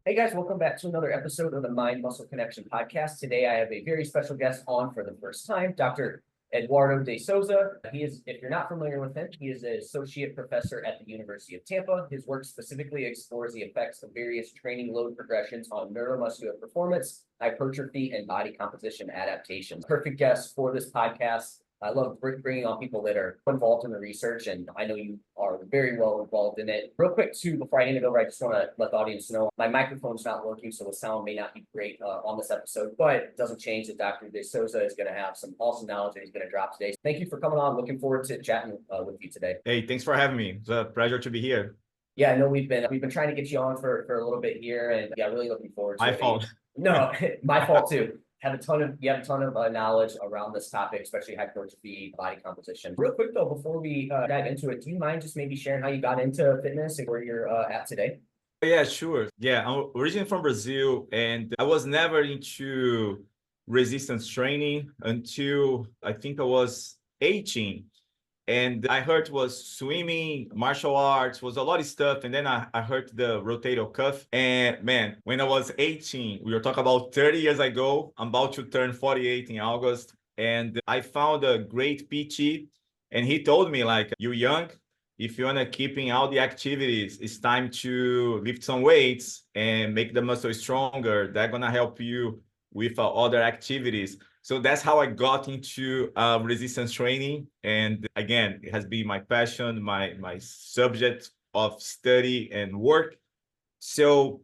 Hey guys, welcome back to another episode of the Mind Muscle Connection podcast. Today I have a very special guest on for the first time, Dr. Eduardo De Souza. He is, if you're not familiar with him, he is an associate professor at the University of Tampa. His work specifically explores the effects of various training load progressions on neuromuscular performance, hypertrophy, and body composition adaptations. Perfect guest for this podcast. I love bringing on people that are involved in the research, and I know you are very well involved in it. Real quick, too, before I hand it over, I just want to let the audience know my microphone's not working, so the sound may not be great on this episode, but it doesn't change that Dr. De Souza is going to have some awesome knowledge that he's going to drop today. Thank you for coming on. Looking forward to chatting with you today. Hey, thanks for having me. It's a pleasure to be here. Yeah, I know we've been trying to get you on for a little bit here, and yeah, really looking forward to it. My fault. No, my fault too. You have a ton of knowledge around this topic, especially hypertrophy, body composition. Real quick though, before we dive into it, do you mind just maybe sharing how you got into fitness and where you're at today? Yeah, sure. Yeah, I'm originally from Brazil, and I was never into resistance training until I think I was 18. And I heard was swimming, martial arts, was a lot of stuff. And then I heard the rotator cuff. And man, when I was 18, we were talking about 30 years ago, I'm about to turn 48 in August. And I found a great PT, and he told me, like, you're young. If you want to keep in all the activities, it's time to lift some weights and make the muscle stronger. That's going to help you with other activities. So that's how I got into resistance training. And again, it has been my passion, my subject of study and work. So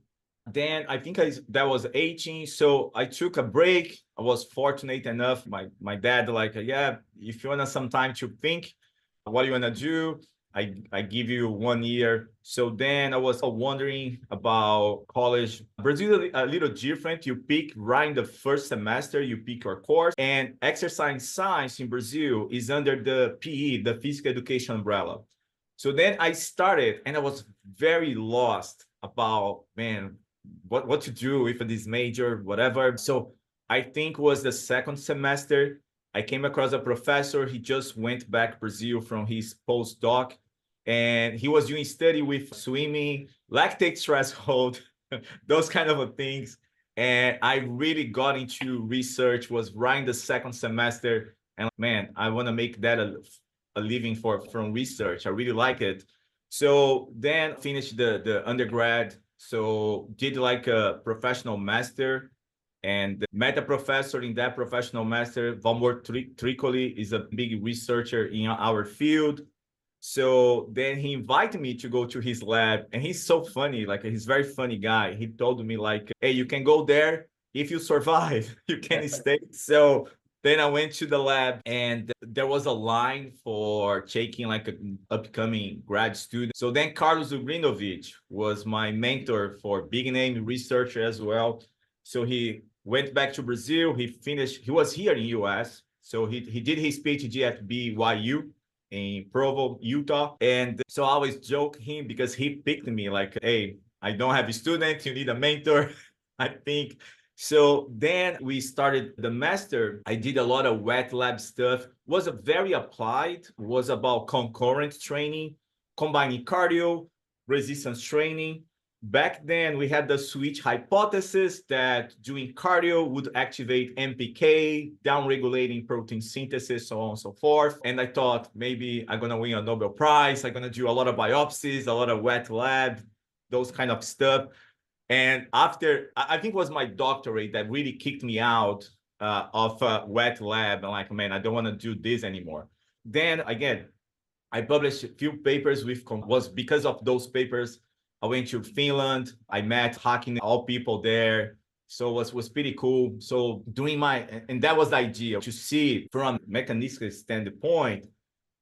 then I think that was 18. So I took a break. I was fortunate enough. My dad, like, yeah, if you want some time to think what you want to do, I give you 1 year. So then I was wondering about college. Brazil is a little different. You pick right in the first semester, you pick your course. And exercise science in Brazil is under the PE, the physical education umbrella. So then I started, and I was very lost about, man, what to do with this major, whatever. So I think was the second semester, I came across a professor. He just went back to Brazil from his postdoc, and he was doing study with swimming, lactate threshold, those kind of things. And I really got into research, was right in the second semester. And man, I want to make that a living from research. I really like it. So then finished the undergrad. So did like a professional master, and met a professor in that professional master. Valmor Tricoli is a big researcher in our field. So then he invited me to go to his lab, and he's so funny, like he's a very funny guy. He told me like, hey, you can go there. If you survive, you can stay. So then I went to the lab, and there was a line for taking like an upcoming grad student. So then Carlos Ugrinovich was my mentor for big name researcher as well. So he went back to Brazil. He was here in US. So he did his PhD at BYU in Provo, Utah. And so I always joke him because he picked me like, hey, I don't have a student, you need a mentor, I think. So then we started the master. I did a lot of wet lab stuff. Was a very applied, was about concurrent training, combining cardio, resistance training. Back then, we had the switch hypothesis that doing cardio would activate MPK, downregulating protein synthesis, so on and so forth. And I thought maybe I'm going to win a Nobel Prize. I'm going to do a lot of biopsies, a lot of wet lab, those kind of stuff. And after, I think it was my doctorate that really kicked me out of wet lab. And like, man, I don't want to do this anymore. Then again, I published a few papers was because of those papers. I went to Finland. I met hacking all people there. So it was pretty cool. So and that was the idea, to see from a mechanistic standpoint,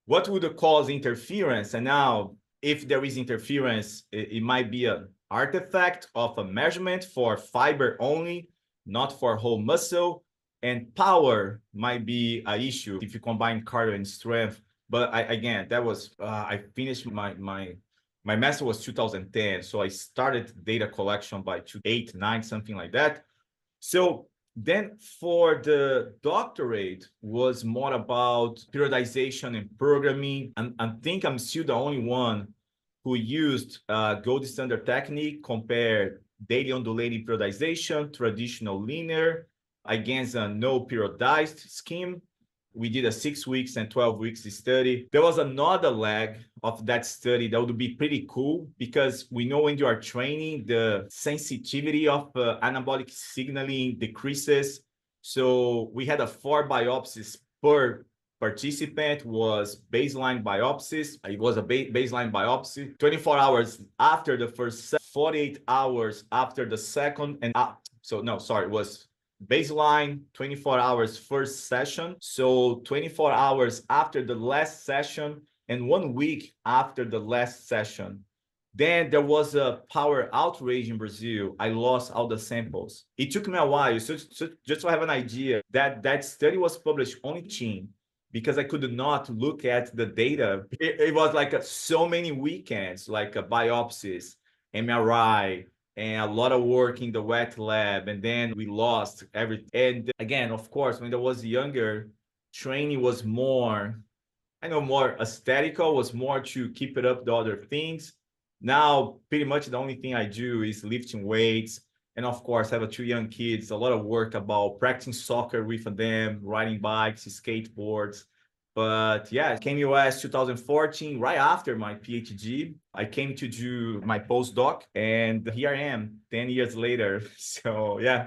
what would cause interference? And now, if there is interference, it might be an artifact of a measurement for fiber only, not for whole muscle. And power might be an issue if you combine cardio and strength. But again, that was, I finished my master was 2010. So I started data collection by 2008, 9, something like that. So then for the doctorate was more about periodization and programming. I think I'm still the only one who used gold standard technique compared daily undulating periodization, traditional linear, against a no periodized scheme. We did a 6 weeks and 12 weeks study. There was another leg of that study that would be pretty cool because we know when you are training, the sensitivity of anabolic signaling decreases. So we had 4 biopsies per participant, was baseline biopsies. It was a baseline biopsy 24 hours after the first, 48 hours after the second, and it was baseline 24 hours first session, so 24 hours after the last session and 1 week after the last session. Then there was a power outrage in Brazil. I lost all the samples. It took me a while. So just to have an idea, that study was published only in Team because I could not look at the data. It was like so many weekends, like biopsies, MRI, and a lot of work in the wet lab, and then we lost everything. And again, of course, when I was younger, training was more aesthetical, was more to keep it up the other things. Now, pretty much the only thing I do is lifting weights. And of course, I have 2 young kids, a lot of work about practicing soccer with them, riding bikes, skateboards. But yeah, I came US 2014, right after my PhD. I came to do my postdoc, and here I am 10 years later. So yeah,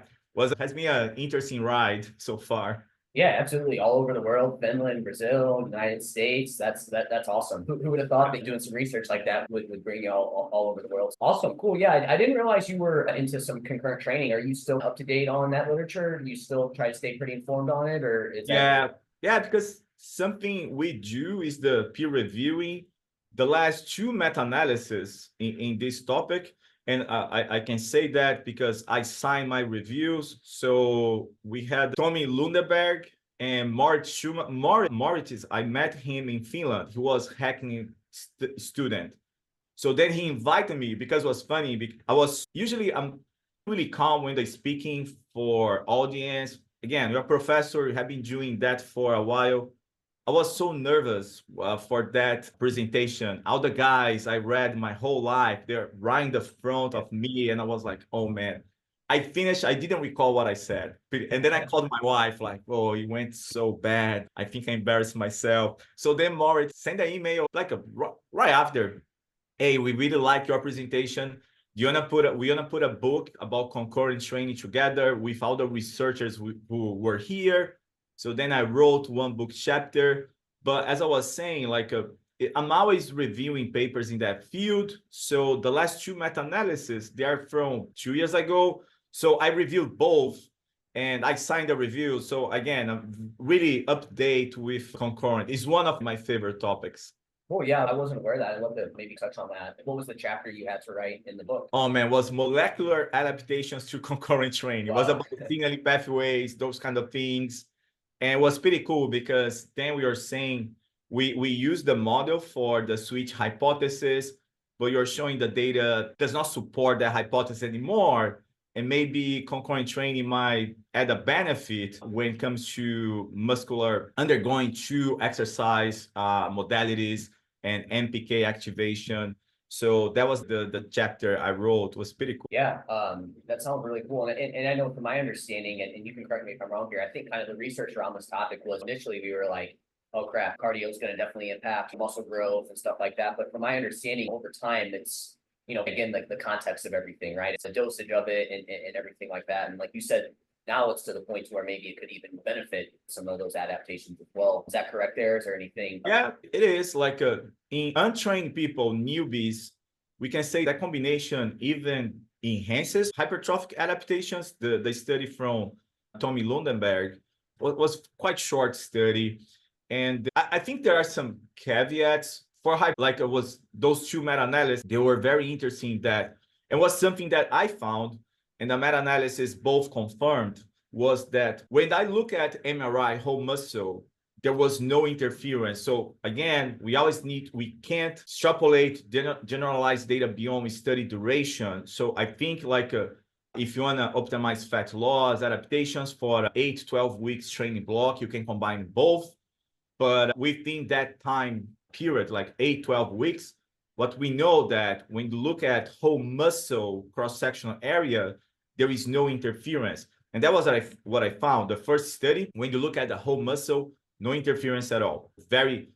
has been an interesting ride so far. Yeah, absolutely. All over the world, Finland, Brazil, United States. That's awesome. Who would have thought that doing some research like that would bring you all over the world? Awesome, cool. Yeah, I didn't realize you were into some concurrent training. Are you still up to date on that literature? Do you still try to stay pretty informed on it, or is that? Yeah, because something we do is the peer reviewing the last 2 meta-analyses in this topic. And I can say that because I signed my reviews. So we had Tommy Lundeberg and Moritz Schumann. Moritz, I met him in Finland. He was hacking student. So then he invited me because it was funny. I'm really calm when they're speaking for audience. Again, you're a professor, you have been doing that for a while. I was so nervous for that presentation. All the guys I read my whole life, they're right in the front of me. And I was like, oh man, I finished. I didn't recall what I said. And then I called my wife like, oh, it went so bad. I think I embarrassed myself. So then Moritz sent an email like right after, hey, we really like your presentation. We wanna put a book about concurrent training together with all the researchers who were here. So then I wrote 1 book chapter. But as I was saying, I'm always reviewing papers in that field. So the last 2 meta-analyses, they are from 2 years ago. So I reviewed both and I signed the review. So again, I'm really up to date with concurrent. It's one of my favorite topics. Oh yeah, I wasn't aware of that. I'd love to maybe touch on that. What was the chapter you had to write in the book? Oh man, was molecular adaptations to concurrent training. It was about signaling pathways, those kind of things. And it was pretty cool because then we are saying we use the model for the switch hypothesis, but you're showing the data does not support that hypothesis anymore. And maybe concurrent training might add a benefit when it comes to muscular undergoing 2 exercise modalities and MPK activation. So that was the chapter I wrote. It was pretty cool. Yeah, that sounds really cool. And I know from my understanding, and you can correct me if I'm wrong here, I think kind of the research around this topic was initially we were like, oh crap, cardio is going to definitely impact muscle growth and stuff like that. But from my understanding, over time, it's, again, like the context of everything, right? It's a dosage of it and everything like that. And like you said, now it's to the point where maybe it could even benefit some of those adaptations as well. Is that correct there? Is there anything? Yeah, it is. Like in untrained people, newbies, we can say that combination even enhances hypertrophic adaptations. The study from Tommy Lundenberg was quite short study. And I think there are some caveats for like it was those 2 meta-analyses. They were very interesting that, and was something that I found, and the meta-analysis both confirmed, was that when I look at MRI whole muscle, there was no interference. So again, we can't extrapolate generalized data beyond study duration. So I think if you want to optimize fat loss, adaptations for 8, 12 weeks training block, you can combine both. But within that time period, like 8, 12 weeks, what we know that when you look at whole muscle cross-sectional area, there is no interference. And that was what I found. The first study, when you look at the whole muscle, no interference at all. Very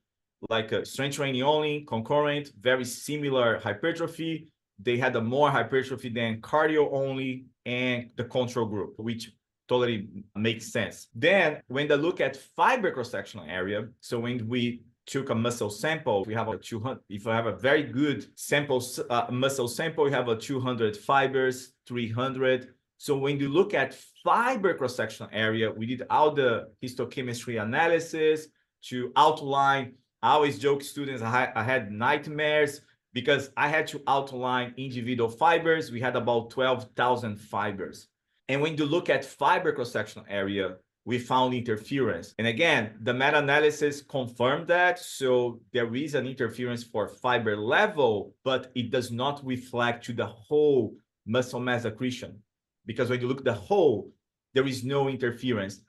like a strength training only, concurrent, very similar hypertrophy. They had a more hypertrophy than cardio only and the control group, which totally makes sense. Then when they look at fiber cross-sectional area, so when we took a muscle sample, we have a 200, if I have a very good sample, muscle sample, we have a 200 fibers, 300. So when you look at fiber cross-sectional area, we did all the histochemistry analysis to outline. I always joke students, I had nightmares because I had to outline individual fibers. We had about 12,000 fibers. And when you look at fiber cross-sectional area, we found interference. And again, the meta-analysis confirmed that. So there is an interference for fiber level, but it does not reflect to the whole muscle mass accretion. Because when you look at the whole, there is no interference.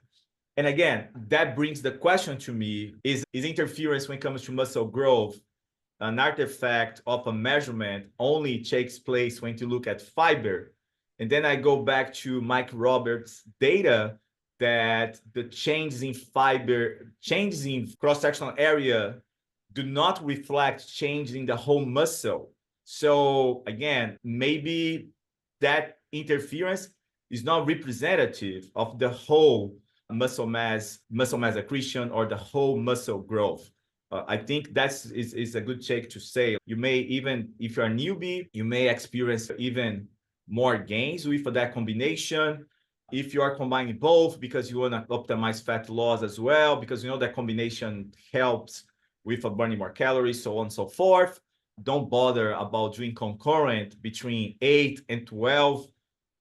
And again, that brings the question to me, is interference when it comes to muscle growth an artifact of a measurement only takes place when you look at fiber? And then I go back to Mike Roberts' data that the changes in fiber, changes in cross-sectional area do not reflect change in the whole muscle. So again, maybe that interference is not representative of the whole muscle mass accretion or the whole muscle growth. I think is a good take to say. You may even, if you're a newbie, you may experience even more gains with that combination. If you are combining both because you want to optimize fat loss as well, because you know that combination helps with burning more calories, so on and so forth. Don't bother about doing concurrent between 8 and 12.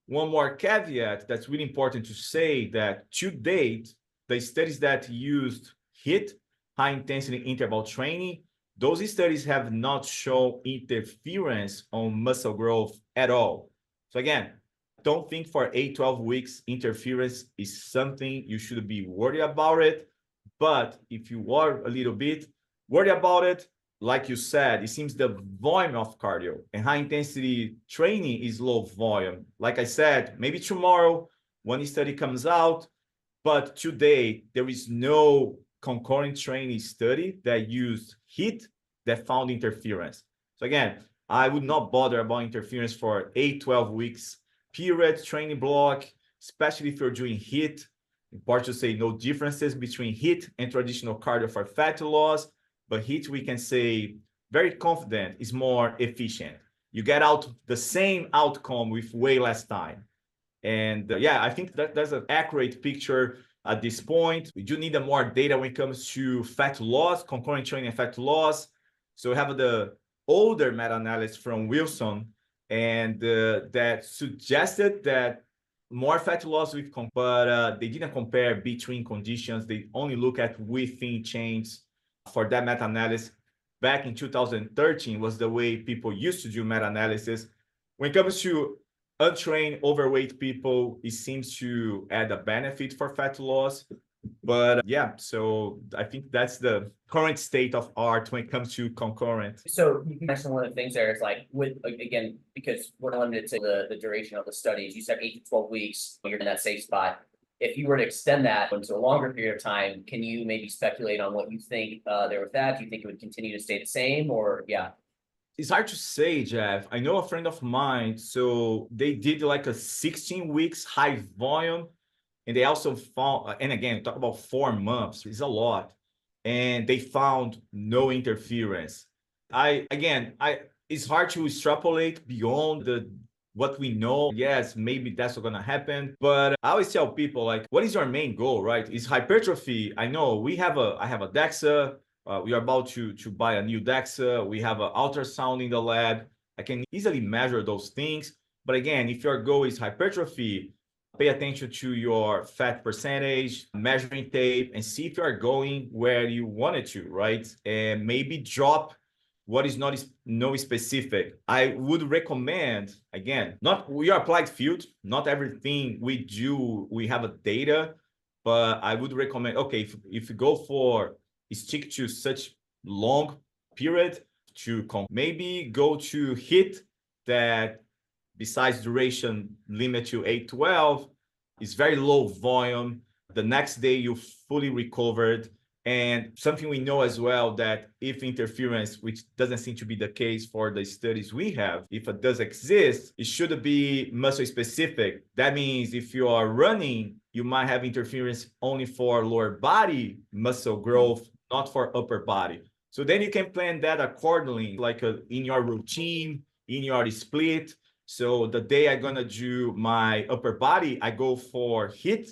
One more caveat that's really important to say that to date, the studies that used HIIT, high intensity interval training, those studies have not shown interference on muscle growth at all. So again, don't think for 8-12 weeks interference is something you should be worried about it. But if you are a little bit worried about it, like you said, it seems the volume of cardio and high intensity training is low volume. Like I said, maybe tomorrow one study comes out, but today there is no concurrent training study that used HIIT that found interference. So again, I would not bother about interference for 8-12 weeks period training block, especially if you're doing HIIT. Important to say no differences between HIIT and traditional cardio for fat loss, but HIIT we can say very confident is more efficient. You get out the same outcome with way less time. And yeah, I think that that's an accurate picture at this point. We do need more data when it comes to fat loss, concurrent training and fat loss. So we have the older meta-analysis from Wilson, and that suggested that more fat loss with, but they didn't compare between conditions. They only look at within chains for that meta-analysis. Back in 2013 was the way people used to do meta-analysis. When it comes to untrained, overweight people, it seems to add a benefit for fat loss. But yeah, so I think that's the current state of art when it comes to concurrent. So you mentioned one of the things there is like with, again, because we're limited to the duration of the studies, you said 8 to 12 weeks, you're in that safe spot. If you were to extend that into a longer period of time, can you maybe speculate on what you think there with that? Do you think it would continue to stay the same, or yeah? It's hard to say, Jeff. I know a friend of mine, so they did like a 16 weeks high volume, and they also found, and again, talk about 4 months, it's a lot. And they found no interference. It's hard to extrapolate beyond what we know. Yes, maybe that's what's gonna happen. But I always tell people, like, what is your main goal, right? Is hypertrophy. I know I have a DEXA. We are about to buy a new DEXA. We have an ultrasound in the lab. I can easily measure those things. But again, if your goal is hypertrophy, pay attention to your fat percentage, measuring tape, and see if you are going where you wanted to, right? And maybe drop what is not specific. I would recommend, again, we are applied field, not everything we do, we have a data, but I would recommend, okay, if you go for stick to such long period, to maybe go to HIIT that besides duration limit to 8-12 is very low volume. The next day you fully recovered. And something we know as well that if interference, which doesn't seem to be the case for the studies we have, if it does exist, it should be muscle specific. That means if you are running, you might have interference only for lower body muscle growth, not for upper body. So then you can plan that accordingly, like in your routine, in your split. So the day I'm gonna do my upper body, I go for HIIT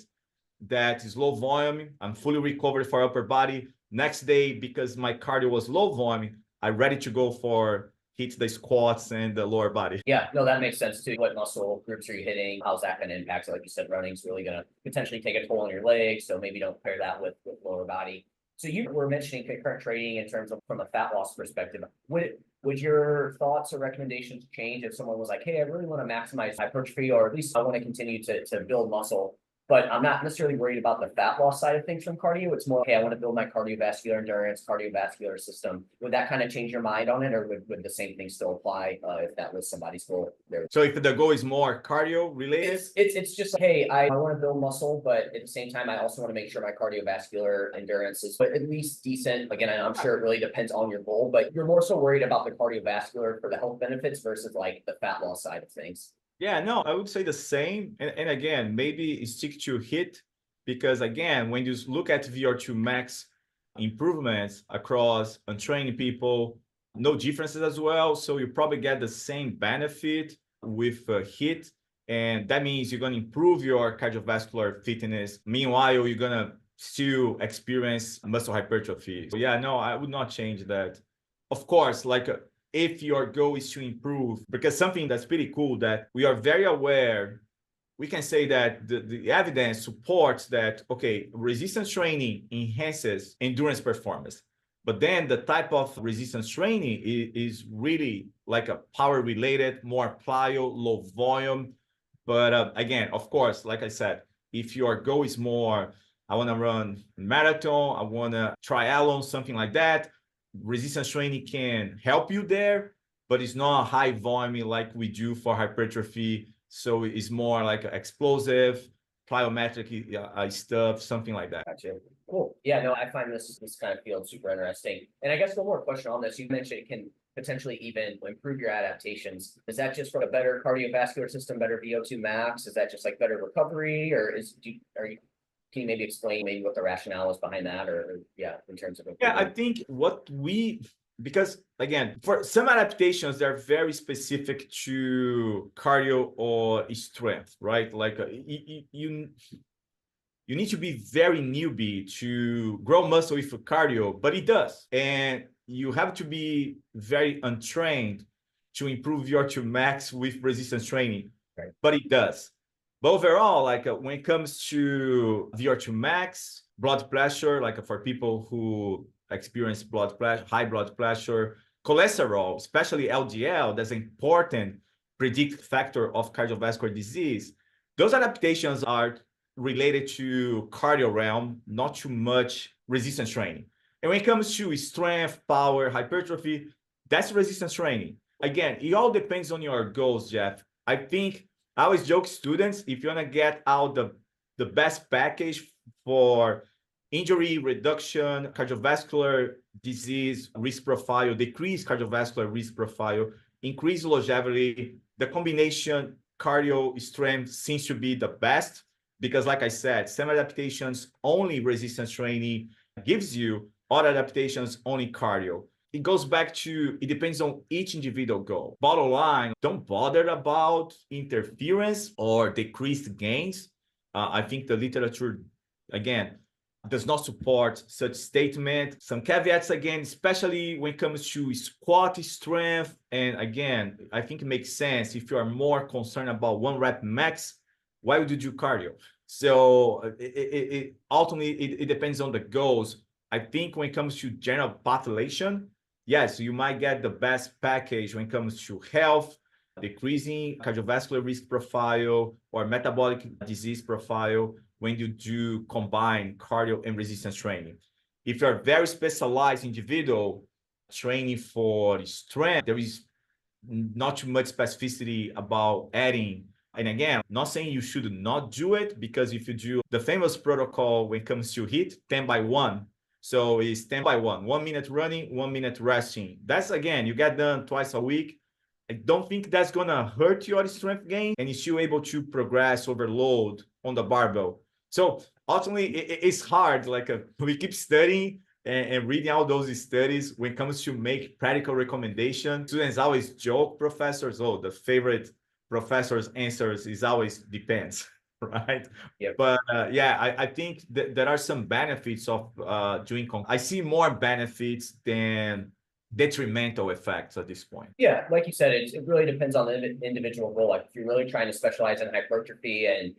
that is low volume. I'm fully recovered for upper body. Next day, because my cardio was low volume, I'm ready to go for HIIT the squats and the lower body. Yeah, no, that makes sense too. What muscle groups are you hitting? How's that going to impact? So like you said, running is really going to potentially take a toll on your legs. So maybe don't pair that with lower body. So you were mentioning concurrent training in terms of from a fat loss perspective. Would your thoughts or recommendations change if someone was like, hey, I really want to maximize hypertrophy, or at least I want to continue to build muscle, but I'm not necessarily worried about the fat loss side of things from cardio. It's more, hey, I want to build my cardiovascular endurance, cardiovascular system. Would that kind of change your mind on it, or would the same thing still apply if that was somebody's goal there? So if the goal is more cardio related? It's just like, hey, I want to build muscle, but at the same time, I also want to make sure my cardiovascular endurance is at least decent. Again, I'm sure it really depends on your goal, but you're more so worried about the cardiovascular for the health benefits versus like the fat loss side of things. Yeah, no, I would say the same. And again, maybe stick to HIIT, because again, when you look at VO2 max improvements across untrained people, no differences as well. So you probably get the same benefit with HIIT. And that means you're going to improve your cardiovascular fitness. Meanwhile, you're going to still experience muscle hypertrophy. So yeah, no, I would not change that. Of course, like if your goal is to improve, because something that's pretty cool that we are very aware, we can say that the evidence supports that, okay, resistance training enhances endurance performance. But then the type of resistance training is really like a power related, more plyo, low volume. But again, of course, like I said, if your goal is more, I want to run marathon, I want to triathlon, something like that, resistance training can help you there, but it's not high volume like we do for hypertrophy. So it's more like explosive, plyometric stuff, something like that. Gotcha. Cool. Yeah, no, I find this kind of field super interesting. And I guess one more question on this. You mentioned it can potentially even improve your adaptations. Is that just for a better cardiovascular system, better VO2 max? Is that just like better recovery, or can you maybe explain maybe what the rationale is behind that, or yeah, in terms of I think because again, for some adaptations, they're very specific to cardio or strength, right? Like you need to be very newbie to grow muscle with cardio, but it does. And you have to be very untrained to improve your VO2 max with resistance training, right? But it does. But overall, like when it comes to VO2 max, blood pressure, like for people who experience high blood pressure, cholesterol, especially LDL, that's an important predictive factor of cardiovascular disease. Those adaptations are related to cardio realm, not too much resistance training. And when it comes to strength, power, hypertrophy, that's resistance training. Again, it all depends on your goals, Jeff. I think I always joke students, if you want to get out the best package for injury reduction, cardiovascular disease risk profile, decrease cardiovascular risk profile, increase longevity, the combination cardio strength seems to be the best, because like I said, some adaptations only resistance training gives you, other adaptations only cardio. It goes back to, it depends on each individual goal. Bottom line, don't bother about interference or decreased gains. I think the literature, again, does not support such statement. Some caveats again, especially when it comes to squat strength. And again, I think it makes sense if you are more concerned about 1 rep max, why would you do cardio? So ultimately, it depends on the goals. I think when it comes to general population, yes, you might get the best package when it comes to health, decreasing cardiovascular risk profile or metabolic disease profile when you do combine cardio and resistance training. If you're a very specialized individual, training for strength, there is not too much specificity about adding. And again, not saying you should not do it, because if you do the famous protocol when it comes to HIIT, 10 by 1. So it's 10 by 1, 1 minute running, 1 minute resting. That's, again, you get done twice a week. I don't think that's going to hurt your strength gain, and you're still able to progress overload on the barbell. So ultimately, it's hard. Like we keep studying and reading all those studies when it comes to make practical recommendations. Students always joke, professors, oh, the favorite professor's answers is always depends, right? Yep. But I think that there are some benefits of doing. I see more benefits than detrimental effects at this point. Yeah, like you said, it really depends on the individual role. Like if you're really trying to specialize in hypertrophy and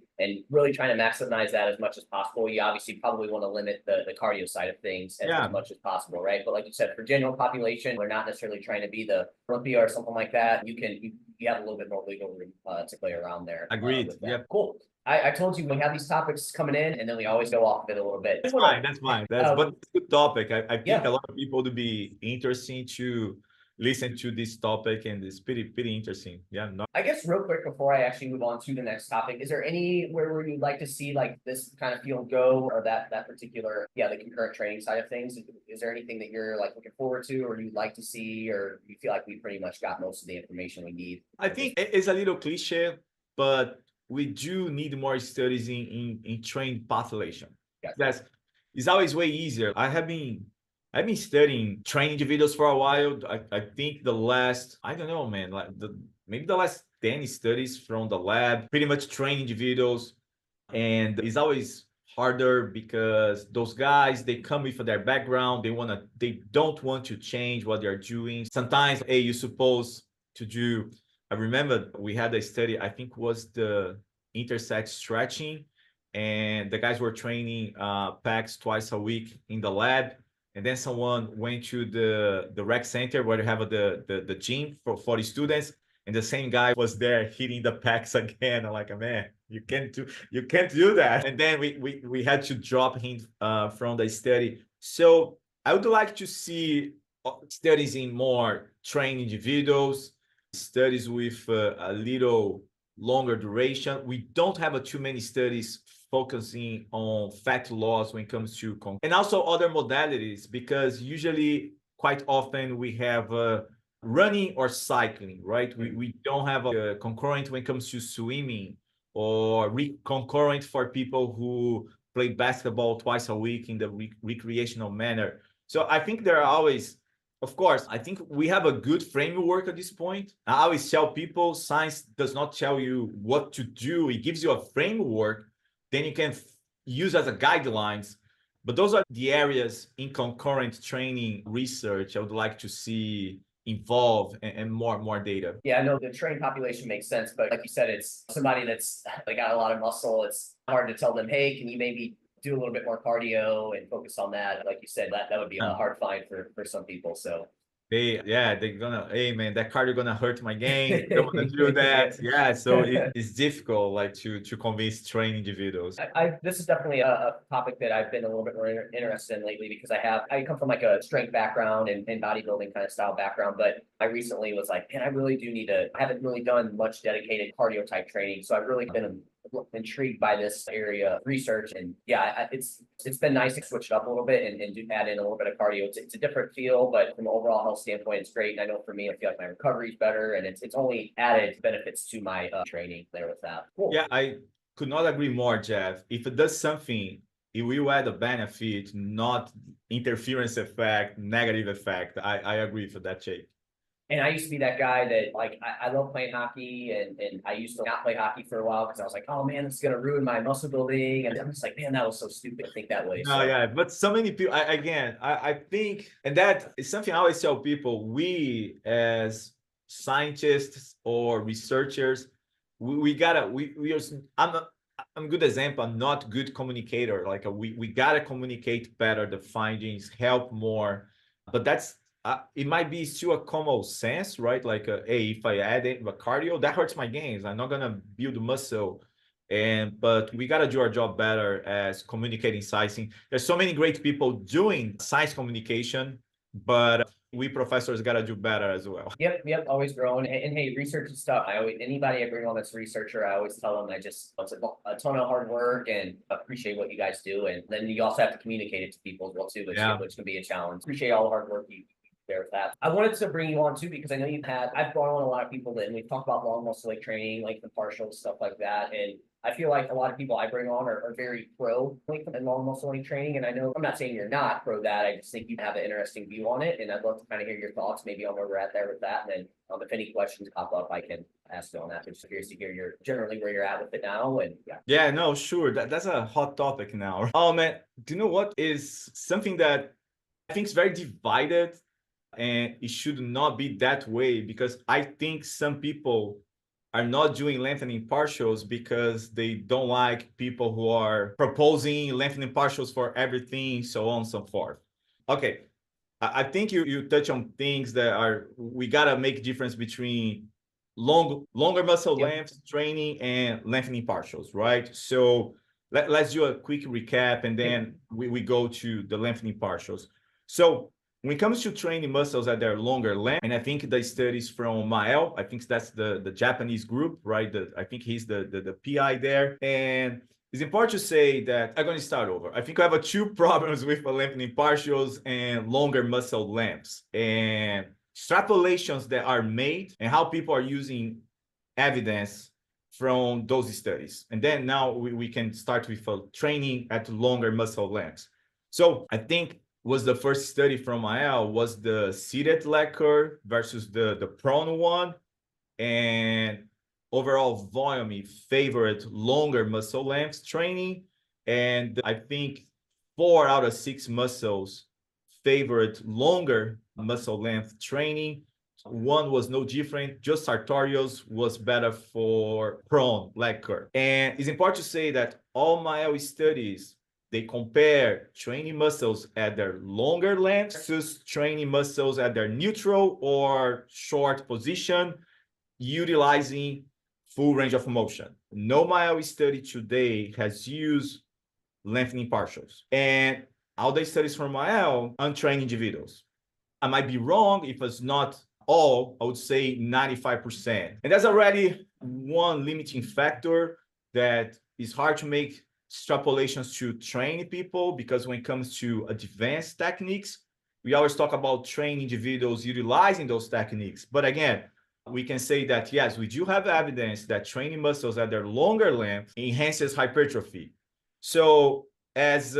really trying to maximize that as much as possible, you obviously probably want to limit the cardio side of things as much as possible, right? But like you said, for general population, we're not necessarily trying to be the Olympia or something like that. You have a little bit more wiggle room to play around there. Agreed. Yep. Cool. I told you we have these topics coming in, and then we always go off of it a little bit. That's fine. But it's a good topic. I think a lot of people would be interesting to listen to this topic, and it's pretty interesting. Yeah. I guess real quick before I actually move on to the next topic, is there anywhere where you'd like to see like this kind of field go, or that particular, the concurrent training side of things? Is there anything that you're like looking forward to, or you'd like to see, or you feel like we pretty much got most of the information we need? I think it's a little cliche, but we do need more studies in trained population. Gotcha. It's always way easier. I've been studying trained individuals for a while. I think the last, I don't know, man, like maybe the last 10 studies from the lab, pretty much trained individuals. And it's always harder because those guys, they come with their background. They don't want to change what they're doing. Sometimes, hey, you're supposed to do. I remember we had a study, I think was the intersect stretching, and the guys were training packs twice a week in the lab. And then someone went to the rec center where they have the gym for the students, and the same guy was there hitting the packs again. I'm like, man, you can't do that. And then we had to drop him from the study. So I would like to see studies in more trained individuals, studies with a little longer duration. We don't have too many studies focusing on fat loss when it comes to and also other modalities, because usually quite often we have running or cycling, right? We don't have a concurrent when it comes to swimming, or concurrent for people who play basketball twice a week in the recreational manner. So I think there are always, of course, I think we have a good framework at this point. I always tell people science does not tell you what to do. It gives you a framework, then you can use as a guidelines. But those are the areas in concurrent training research I would like to see involve and more data. Yeah, I know the trained population makes sense, but like you said, it's somebody that's got a lot of muscle. It's hard to tell them, hey, can you maybe do a little bit more cardio and focus on that? Like you said, that would be a hard find for some people. So they're gonna, hey man, that cardio gonna hurt my game. Don't want to do that. Yeah, so it's difficult, like to convince trained individuals. This is definitely a topic that I've been a little bit more interested in lately, because I come from like a strength background and bodybuilding kind of style background, but I recently was like, man, I really do need I haven't really done much dedicated cardio type training, so I've really been intrigued by this area of research. And it's been nice to switch it up a little bit and do add in a little bit of cardio. It's a different feel, but from an overall health standpoint, it's great. And I know for me, I feel like my recovery is better, and it's only added benefits to my training there with that. Cool. Yeah, I could not agree more, Jeff. If it does something, it will add a benefit, not interference effect, negative effect. I agree for that, Jake. And I used to be that guy that like, I love playing hockey, and I used to not play hockey for a while because I was like, oh man, it's going to ruin my muscle building. And I'm just like, man, that was so stupid to think that way. No, yeah, but so many people, I think, and that is something I always tell people, we as scientists or researchers, we gotta, I'm a good example. I'm not good communicator. Like we gotta communicate better the findings, help more, but that's, it might be still a common sense, right? Like, hey, if I add it, but cardio, that hurts my gains. I'm not gonna build muscle, but we gotta do our job better as communicating science. There's so many great people doing science communication, but we professors got to do better as well. Yep, always growing. And hey, research is stuff. Anybody I bring on that's a researcher, I always tell them it's a ton of hard work and appreciate what you guys do. And then you also have to communicate it to people as well too, which can be a challenge. Appreciate all the hard work you there with that. I wanted to bring you on too, because I know I've brought on a lot of people and we've talked about long muscle like training, like the partials, stuff like that. And I feel like a lot of people I bring on are very pro length and long muscle length training. And I know I'm not saying you're not pro that. I just think you have an interesting view on it. And I'd love to kind of hear your thoughts maybe on where we're at there with that. And then if any questions pop up, I can ask you on that. I'm just curious to hear generally where you're at with it now. And Yeah, no, sure. That's a hot topic now. Oh man, do you know what is something that I think is very divided, and it should not be that way, because I think some people are not doing lengthening partials because they don't like people who are proposing lengthening partials for everything, so on and so forth. Okay, I think you touch on things that we gotta make difference between longer muscle length training and lengthening partials, right? So let's do a quick recap, and then we go to the lengthening partials. So when it comes to training muscles at their longer length, and I think the studies from Mael, I think that's the Japanese group, right? I think he's the PI there. And it's important to say that I'm going to start over. I think I have two problems with lengthening partials and longer muscle lengths, and extrapolations that are made and how people are using evidence from those studies. And then now we can start with training at longer muscle lengths. So I think was the first study from Mael was the seated leg curve versus the prone one, and overall volume favored longer muscle length training. And I think 4 out of 6 muscles favored longer muscle length training. One was no different, just sartorials was better for prone leg curve. And it's important to say that all Mael studies, they compare training muscles at their longer length versus training muscles at their neutral or short position, utilizing full range of motion. No Mael study today has used lengthening partials. And all the studies from Mael, untrained individuals. I might be wrong if it's not all, I would say 95%. And that's already one limiting factor that is hard to make extrapolations to train people, because when it comes to advanced techniques, we always talk about training individuals utilizing those techniques. But again, we can say that, yes, we do have evidence that training muscles at their longer length enhances hypertrophy. So as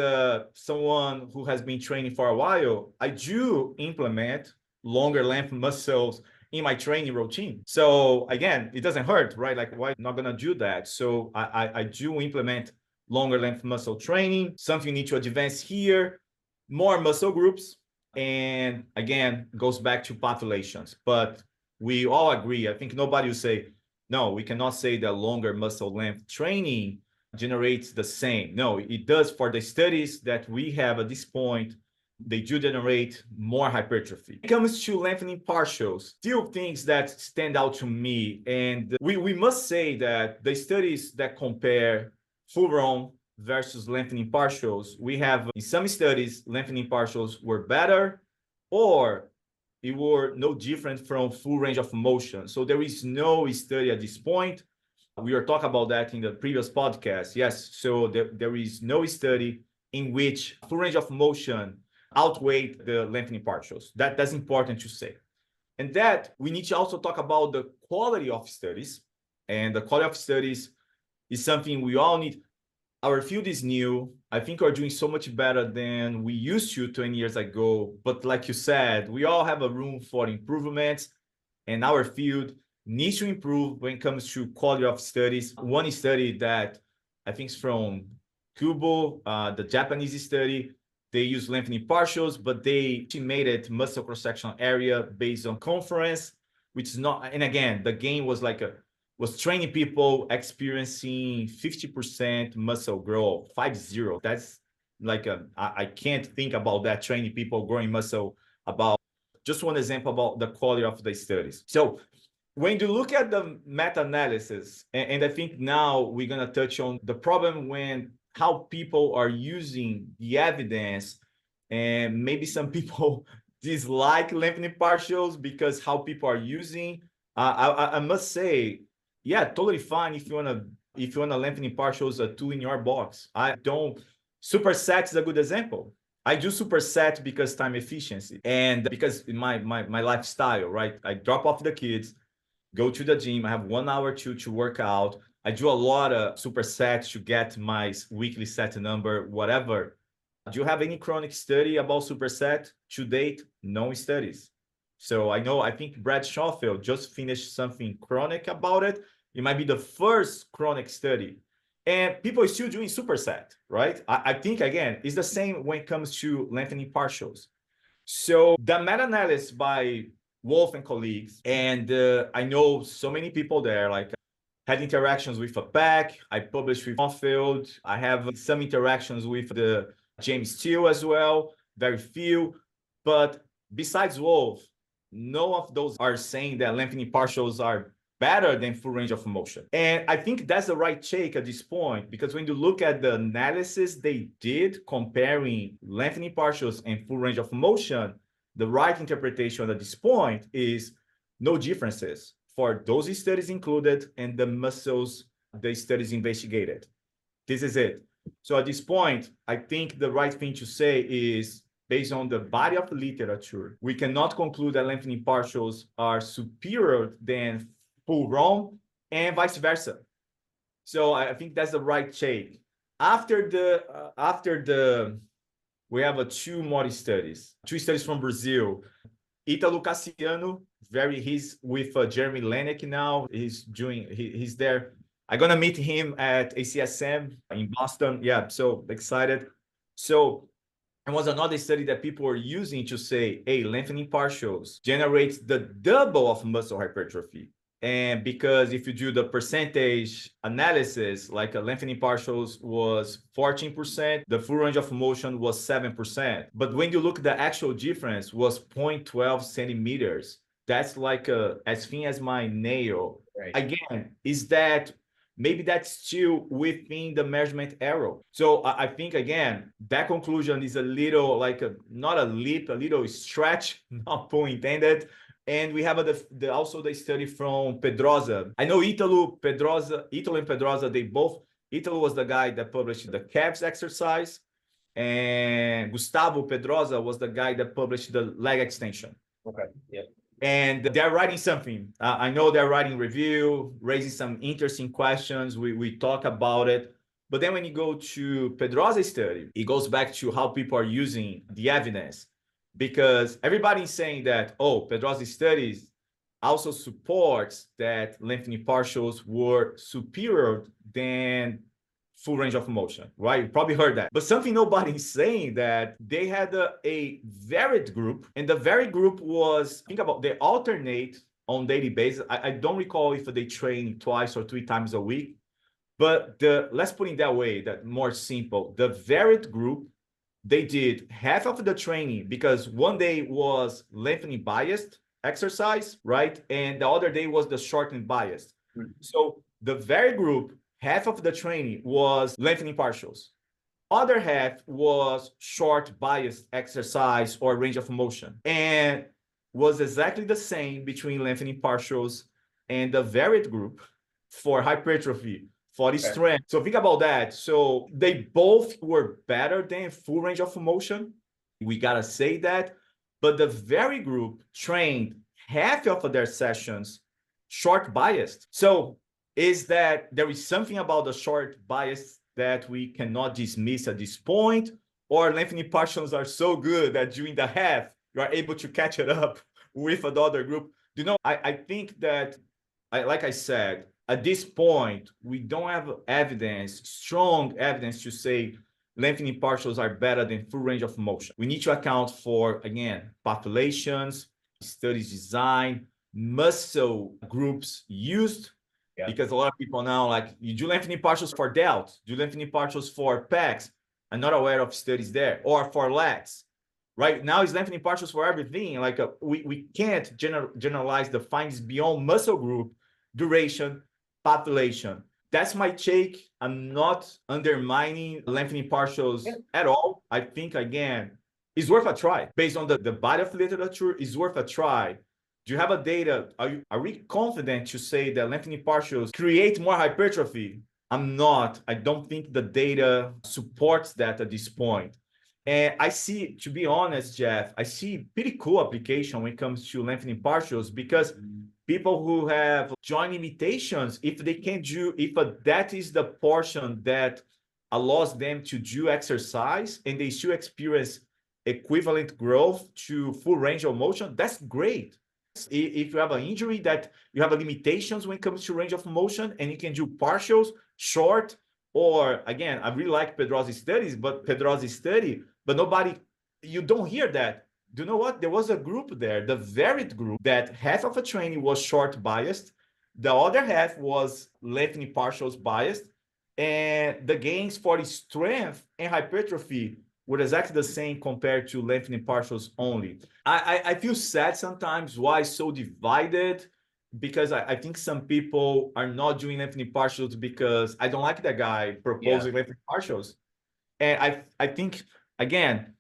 someone who has been training for a while, I do implement longer length muscles in my training routine. So again, it doesn't hurt, right? Like, why not gonna do that? So I do implement longer length muscle training, something you need to advance here, more muscle groups, and again, goes back to populations. But we all agree, I think nobody will say, no, we cannot say that longer muscle length training generates the same. No, it does. For the studies that we have at this point, they do generate more hypertrophy. When it comes to lengthening partials, few things that stand out to me, and we must say that the studies that compare full ROM versus lengthening partials, we have in some studies, lengthening partials were better, or it were no different from full range of motion. So there is no study at this point. We were talking about that in the previous podcast. Yes, so there is no study in which full range of motion outweighed the lengthening partials. That's important to say. And that we need to also talk about the quality of studies. And the quality of studies is something we all need. Our field is new. I think we're doing so much better than we used to 20 years ago. But like you said, we all have a room for improvements, and our field needs to improve when it comes to quality of studies. One study that I think is from Kubo, the Japanese study, they use lengthening partials, but they estimated muscle cross-sectional area based on conference, which is not, and again, the gain was was training people experiencing 50% muscle growth, 50. That's like I can't think about that, training people growing muscle. About just one example about the quality of the studies. So when you look at the meta-analysis, and I think now we're gonna touch on the problem when how people are using the evidence, and maybe some people dislike lengthening partials because how people are using. I must say, yeah, totally fine if you wanna lengthening partials two in your box. I don't. Superset is a good example. I do superset because time efficiency and because in my lifestyle, right? I drop off the kids, go to the gym. I have 1 hour to work out. I do a lot of supersets to get my weekly set number, whatever. Do you have any chronic study about superset? To date, no studies. So I think Brad Schofield just finished something chronic about it. It might be the first chronic study. And people are still doing superset, right? I think, again, it's the same when it comes to lengthening partials. So the meta-analysis by Wolf and colleagues, and I know so many people there, like had interactions with a pack. I published with Schofield. I have some interactions with the James Steele as well, very few. But besides Wolf, none of those are saying that lengthening partials are better than full range of motion. And I think that's the right take at this point, because when you look at the analysis they did comparing lengthening partials and full range of motion, the right interpretation at this point is no differences for those studies included and the muscles the studies investigated. This is it. So at this point, I think the right thing to say is, based on the body of literature, we cannot conclude that lengthening partials are superior than full ROM and vice versa. So I think that's the right take. After the we have two more studies, two studies from Brazil. Italo Cassiano, he's with Jeremy Lenick now. He's there. I'm gonna meet him at ACSM in Boston. Yeah, so excited. So it was another study that people were using to say, hey, lengthening partials generates the double of muscle hypertrophy. And because if you do the percentage analysis, like a lengthening partials was 14%, the full range of motion was 7%. But when you look, the actual difference was 0.12 centimeters. That's like as thin as my nail. Right. Again, is that maybe that's still within the measurement error. So I think, again, that conclusion is a little like not a leap, a little stretch, not pun intended. And we have also the study from Pedrosa. I know Italo and Pedrosa, Italo was the guy that published the calves exercise, and Gustavo Pedrosa was the guy that published the leg extension. Okay, yeah. And they're writing something. I know they're writing review, raising some interesting questions. We talk about it. But then when you go to Pedrosa's study, it goes back to how people are using the evidence. Because everybody's saying that, Pedrosa's studies also supports that lengthening partials were superior than full range of motion, right? You probably heard that. But something nobody's saying that they had a varied group, and the varied group was, think about, they alternate on daily basis. I don't recall if they train twice or 3 times a week, but let's put it that way, that more simple. The varied group, they did half of the training because one day was lengthening biased exercise, right? And the other day was the shortened biased. Mm-hmm. So the very group, half of the training was lengthening partials. Other half was short biased exercise or range of motion. And was exactly the same between lengthening partials and the varied group for hypertrophy, for the strength. So think about that. So they both were better than full range of motion. We gotta say that. But the very group trained half of their sessions short biased. So is that there is something about the short bias that we cannot dismiss at this point, or lengthening partials are so good that during the half, you are able to catch it up with another group? I think that, like I said, at this point, we don't have strong evidence to say lengthening partials are better than full range of motion. We need to account for, again, populations, studies design, muscle groups used, because a lot of people now, like, you do lengthening partials for delts, do lengthening partials for pecs. I'm not aware of studies there, or for lats. Right now, it's lengthening partials for everything. Like we can't generalize the findings beyond muscle group, duration, population. That's my take. I'm not undermining lengthening partials at all. I think, again, it's worth a try. Based on the body of literature, it's worth a try. Do you have a data? Are we confident to say that lengthening partials create more hypertrophy? I'm not. I don't think the data supports that at this point. And I see, to be honest, Jeff, I see pretty cool application when it comes to lengthening partials, because people who have joint limitations, if they can do, if that is the portion that allows them to do exercise and they still experience equivalent growth to full range of motion, that's great. If you have an injury that you have limitations when it comes to range of motion and you can do partials, short, or again, I really like Pedrose's study, but nobody, you don't hear that. Do you know what? There was a group there, the Varied group, that half of a training was short biased, the other half was lengthening partials biased, and the gains for the strength and hypertrophy were exactly the same compared to lengthening partials only. I feel sad sometimes why so divided, because I think some people are not doing lengthening partials because I don't like that guy proposing lengthening partials. And I think, again,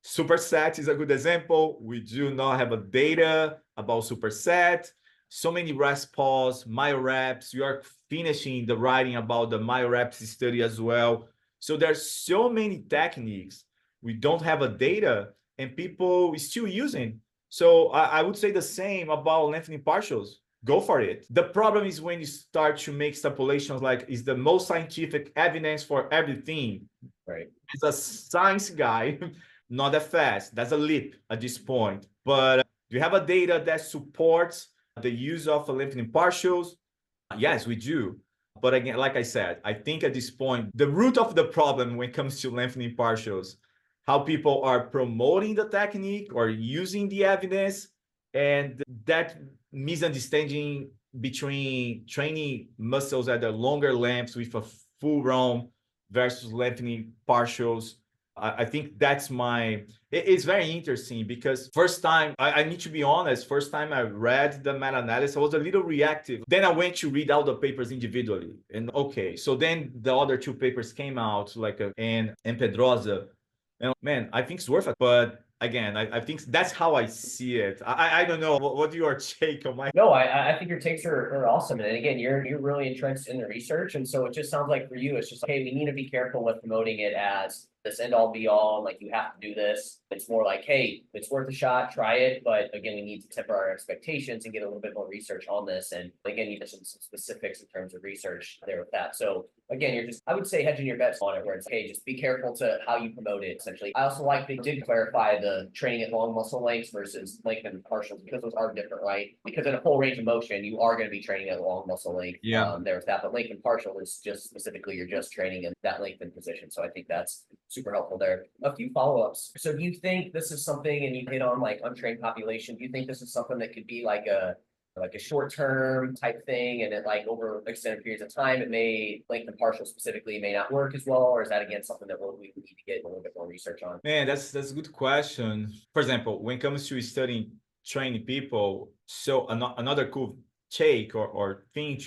superset is a good example. We do not have a data about superset. So many rest pause, myoreps. You are finishing the writing about the myoreps study as well. So there's so many techniques. We don't have a data and people are still using. So I would say the same about lengthening partials. Go for it. The problem is when you start to make extrapolations like, is the most scientific evidence for everything. Right. As a science guy, not that fast. That's a leap at this point. But do you have a data that supports the use of lengthening partials? Yes, we do. But again, like I said, I think at this point, the root of the problem when it comes to lengthening partials, how people are promoting the technique or using the evidence, and that misunderstanding between training muscles at the longer lengths with a full ROM versus lengthening partials. I think that's it's very interesting because first time, I need to be honest, first time I read the meta-analysis, I was a little reactive. Then I went to read all the papers individually. And okay, so then the other two papers came out, like and Pedrosa. And man, I think it's worth it. But again, I think that's how I see it. I don't know. What your take on my? No, I think your takes are awesome. And again, you're really entrenched in the research. And so it just sounds like for you, it's just like, hey, we need to be careful with promoting it as this end all be all, like you have to do this. It's more like, hey, it's worth a shot, try it. But again, we need to temper our expectations and get a little bit more research on this. And again, you mentioned some specifics in terms of research there with that. So again, you're just, I would say, hedging your bets on it, where it's, hey, just be careful to how you promote it, essentially. I also like they did clarify the training at long muscle lengths versus lengthened partials, because those are different, right? Because in a full range of motion, you are going to be training at long muscle length. There's that, but lengthened partial is just specifically, you're just training in that lengthened position. So I think that's super helpful there. A few follow-ups. So do you think this is something, and you hit on like untrained population, do you think this is something that could be like a short-term type thing, and it like over extended periods of time, it may lengthen partial specifically may not work as well? Or is that again something that we need to get a little bit more research on? Man, that's a good question. For example, when it comes to studying training people, so another cool take or thing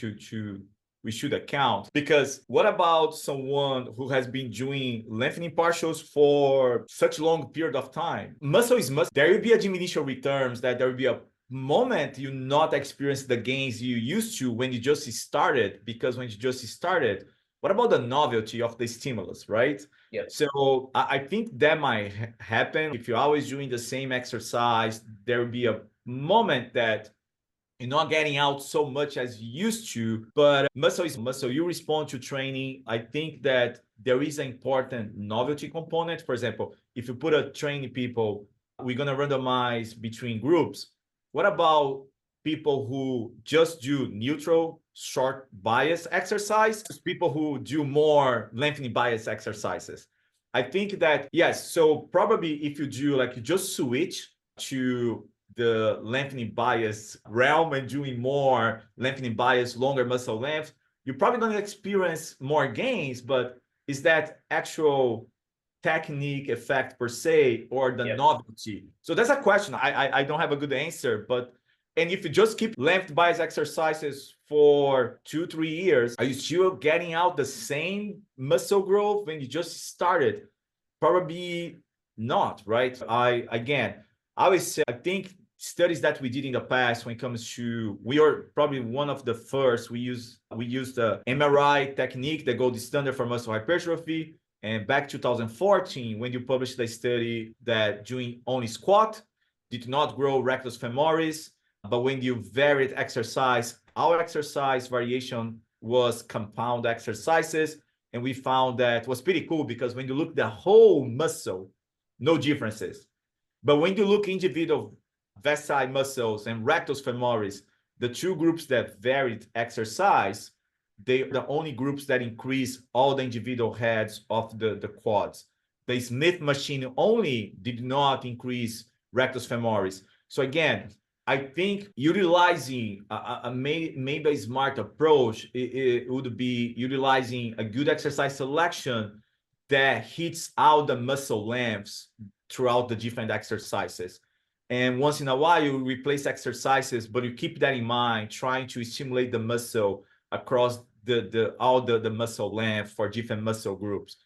we should account, because what about someone who has been doing lengthening partials for such long period of time? Muscle is muscle. There will be a diminishing returns, that there will be a moment you not experience the gains you used to when you just started, because when you just started, what about the novelty of the stimulus, right? Yep. So I think that might happen. If you're always doing the same exercise, there will be a moment that you're not getting out so much as you used to, but muscle is muscle. You respond to training. I think that there is an important novelty component. For example, if you put a training people, we're going to randomize between groups. What about people who just do neutral short bias exercise, people who do more lengthening bias exercises? I think that, yes, so probably if you do, like, you just switch to the lengthening bias realm and doing more lengthening bias, longer muscle length, you're probably going to experience more gains, but is that actual technique effect per se, or the novelty? So that's a question. I don't have a good answer, but, and if you just keep length bias exercises for 2-3 years, are you still getting out the same muscle growth when you just started? Probably not, right? I always say, I think studies that we did in the past when it comes to, we are probably one of the first, we use the MRI technique, the gold standard for muscle hypertrophy. And back 2014, when you published a study that doing only squat did not grow rectus femoris, but when you varied exercise, our exercise variation was compound exercises. And we found that was pretty cool because when you look the whole muscle, no differences. But when you look individual vesti muscles and rectus femoris, the two groups that varied exercise, they are the only groups that increase all the individual heads of the quads. The Smith machine only did not increase rectus femoris. So again, I think utilizing maybe a smart approach, it would be utilizing a good exercise selection that hits all the muscle lengths throughout the different exercises. And once in a while, you replace exercises, but you keep that in mind, trying to stimulate the muscle across all the muscle length for different muscle groups.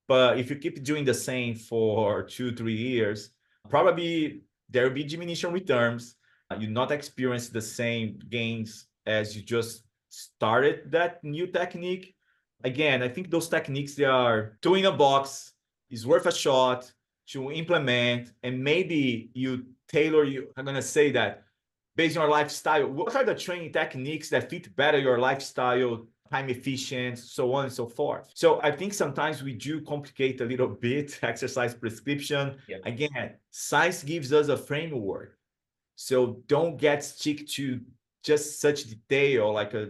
But if you keep doing the same for 2-3 years, probably there will be diminishing returns. You not experience the same gains as you just started that new technique. Again, I think those techniques, they are two in a box, is worth a shot to implement, and maybe you tailor I'm going to say that based on your lifestyle, what are the training techniques that fit better your lifestyle, time efficient, so on and so forth. So I think sometimes we do complicate a little bit exercise prescription. Yep. Again, science gives us a framework. So don't get stick to just such detail. Like a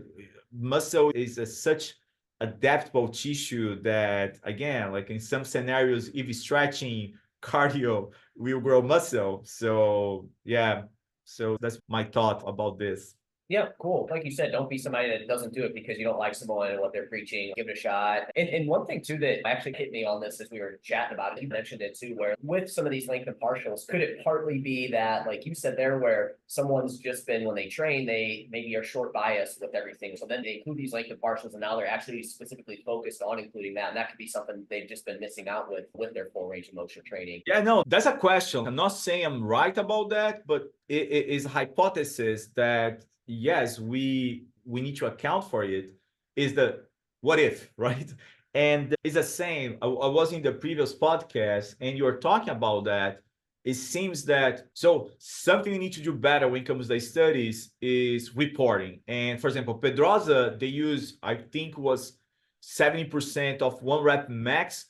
muscle is such adaptable tissue that, again, like in some scenarios, if stretching, cardio will grow muscle. So yeah, so that's my thought about this. Yeah, cool. Like you said, don't be somebody that doesn't do it because you don't like someone and what they're preaching. Give it a shot. And one thing too that actually hit me on this as we were chatting about it, you mentioned it too, where with some of these lengthened partials, could it partly be that, like you said there, where someone's just been, when they train, they maybe are short biased with everything. So then they include these lengthened partials and now they're actually specifically focused on including that. And that could be something they've just been missing out with their full range of motion training. Yeah, no, that's a question. I'm not saying I'm right about that, but it is a hypothesis that yes, we need to account for it. Is the what if, right? And it's the same. I was in the previous podcast and you were talking about that. It seems that, so something we need to do better when it comes to the studies is reporting. And for example, Pedrosa, they use, I think was 70% of 1 rep max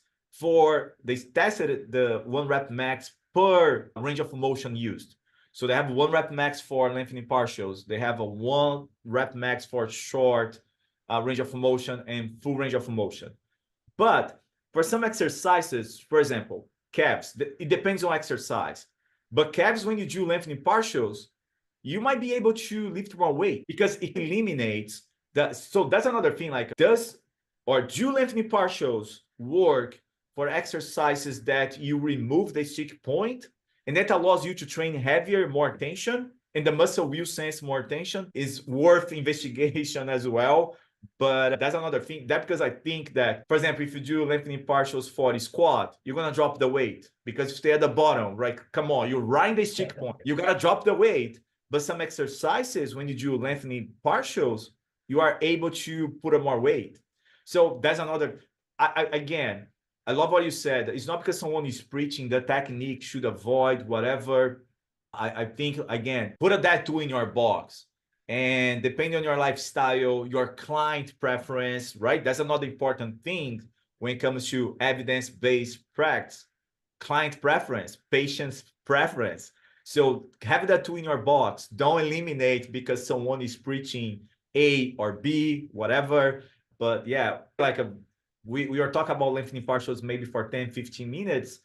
they tested the 1 rep max per range of motion used. So they have 1 rep max for lengthening partials. They have a 1 rep max for short range of motion and full range of motion. But for some exercises, for example, calves, it depends on exercise. But calves, when you do lengthening partials, you might be able to lift more weight because it eliminates that. So that's another thing, like do lengthening partials work for exercises that you remove the stick point, and that allows you to train heavier, more tension, and the muscle will sense more tension? Is worth investigation as well. But that's another thing. That because I think that, for example, if you do lengthening partials for the squat, you're gonna drop the weight because you stay at the bottom, right? Come on, you're riding the stick point. You gotta drop the weight. But some exercises, when you do lengthening partials, you are able to put on more weight. So that's another. Again, I love what you said. It's not because someone is preaching the technique should avoid whatever. I think, again, put that tool in your box. And depending on your lifestyle, your client preference, right? That's another important thing when it comes to evidence-based practice. Client preference, patient's preference. So have that tool in your box. Don't eliminate because someone is preaching A or B, whatever. But yeah, like we are talking about lengthening partials maybe for 10, 15 minutes.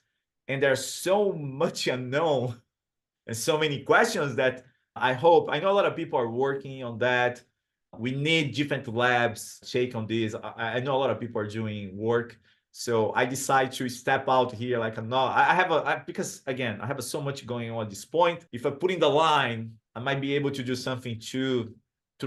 And there's so much unknown and so many questions that I know a lot of people are working on that. We need different labs check on this. I know a lot of people are doing work. So I decide to step out here. Like, no, because again, I have so much going on at this point. If I put in the line, I might be able to do something 2-3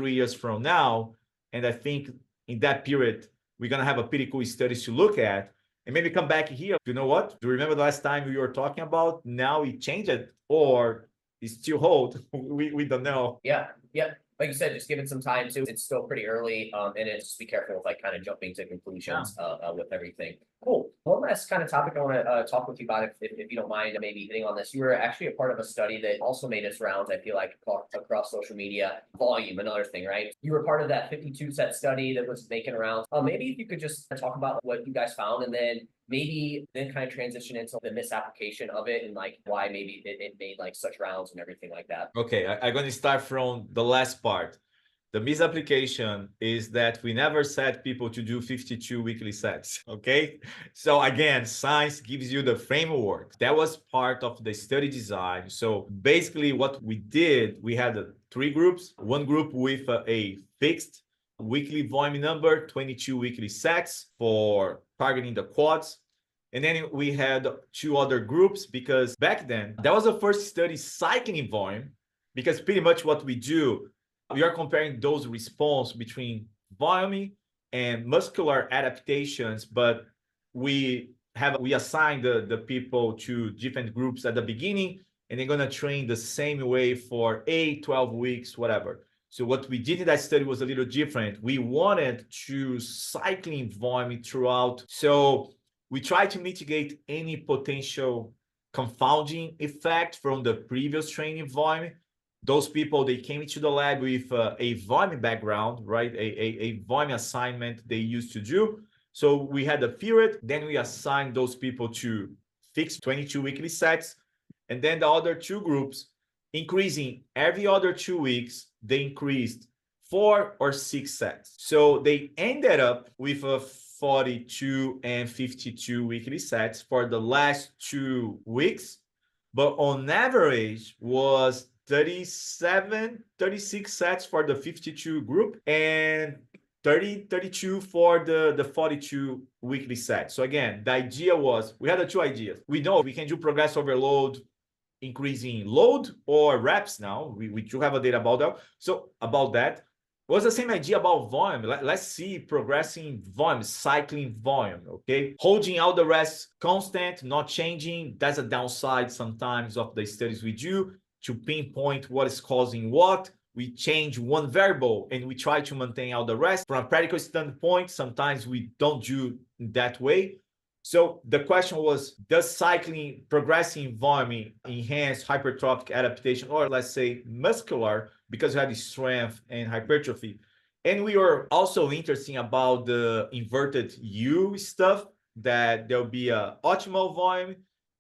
years from now. And I think in that period, we're going to have a pretty cool studies to look at. and maybe come back here. You know what? Do you remember the last time we were talking about? Now we changed it, or it still hold? We don't know. Yeah, yeah. Like you said, just give it some time too. It's still pretty early, and it's just be careful with like kind of jumping to conclusions with everything. Cool. One last kind of topic I want to talk with you about, if you don't mind, maybe hitting on this. You were actually a part of a study that also made its rounds, I feel like, across social media. Volume, another thing, right? You were part of that 52 set study that was making around. Maybe if you could just talk about what you guys found, and then maybe then kind of transition into the misapplication of it and like why maybe it made like such rounds and everything like that. Okay, I'm going to start from the last part. The misapplication is that we never set people to do 52 weekly sets, okay? So again, science gives you the framework. That was part of the study design. So basically what we did, we had 3 groups. One group with a fixed weekly volume number, 22 weekly sets for targeting the quads. And then we had 2 other groups, because back then, that was the first study cycling volume, because pretty much what we do, we are comparing those response between volume and muscular adaptations, but we assign the people to different groups at the beginning, and they're going to train the same way for 8, 12 weeks, whatever. So what we did in that study was a little different. We wanted to cycling volume throughout. So we tried to mitigate any potential confounding effect from the previous training volume. Those people, they came into the lab with a volume background, right? A volume assignment they used to do. So we had a period, then we assigned those people to fixed 22 weekly sets. And then the other 2 groups, increasing every other 2 weeks, they increased 4 or 6 sets. So they ended up with a 42 and 52 weekly sets for the last 2 weeks, but on average was 37, 36 sets for the 52 group and 32 for the 42 weekly sets. So again, the idea was, we had 2 ideas. We know we can do progress overload, increasing load, or reps now. We do have a data about that. So about that, was the same idea about volume. Let's see progressing volume, cycling volume, okay? Holding all the rest constant, not changing. That's a downside sometimes of the studies we do, to pinpoint what is causing what. We change one variable and we try to maintain all the rest. From a practical standpoint, sometimes we don't do that way. So the question was, does cycling, progressing volume enhance hypertrophic adaptation, or let's say muscular, because we have strength and hypertrophy? And we were also interested about the inverted U stuff, that there'll be a optimal volume,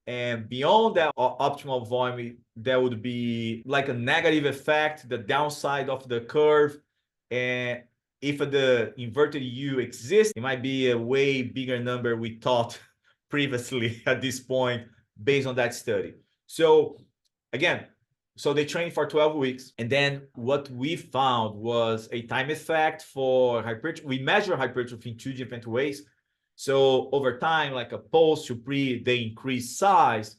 and beyond that optimal volume, there would be like a negative effect, the downside of the curve. And if the inverted U exists, it might be a way bigger number we thought previously at this point based on that study. So again, so they trained for 12 weeks. And then what we found was a time effect for hypertrophy. We measure hypertrophy in 2 different ways. So over time, like a post to pre, they increase size.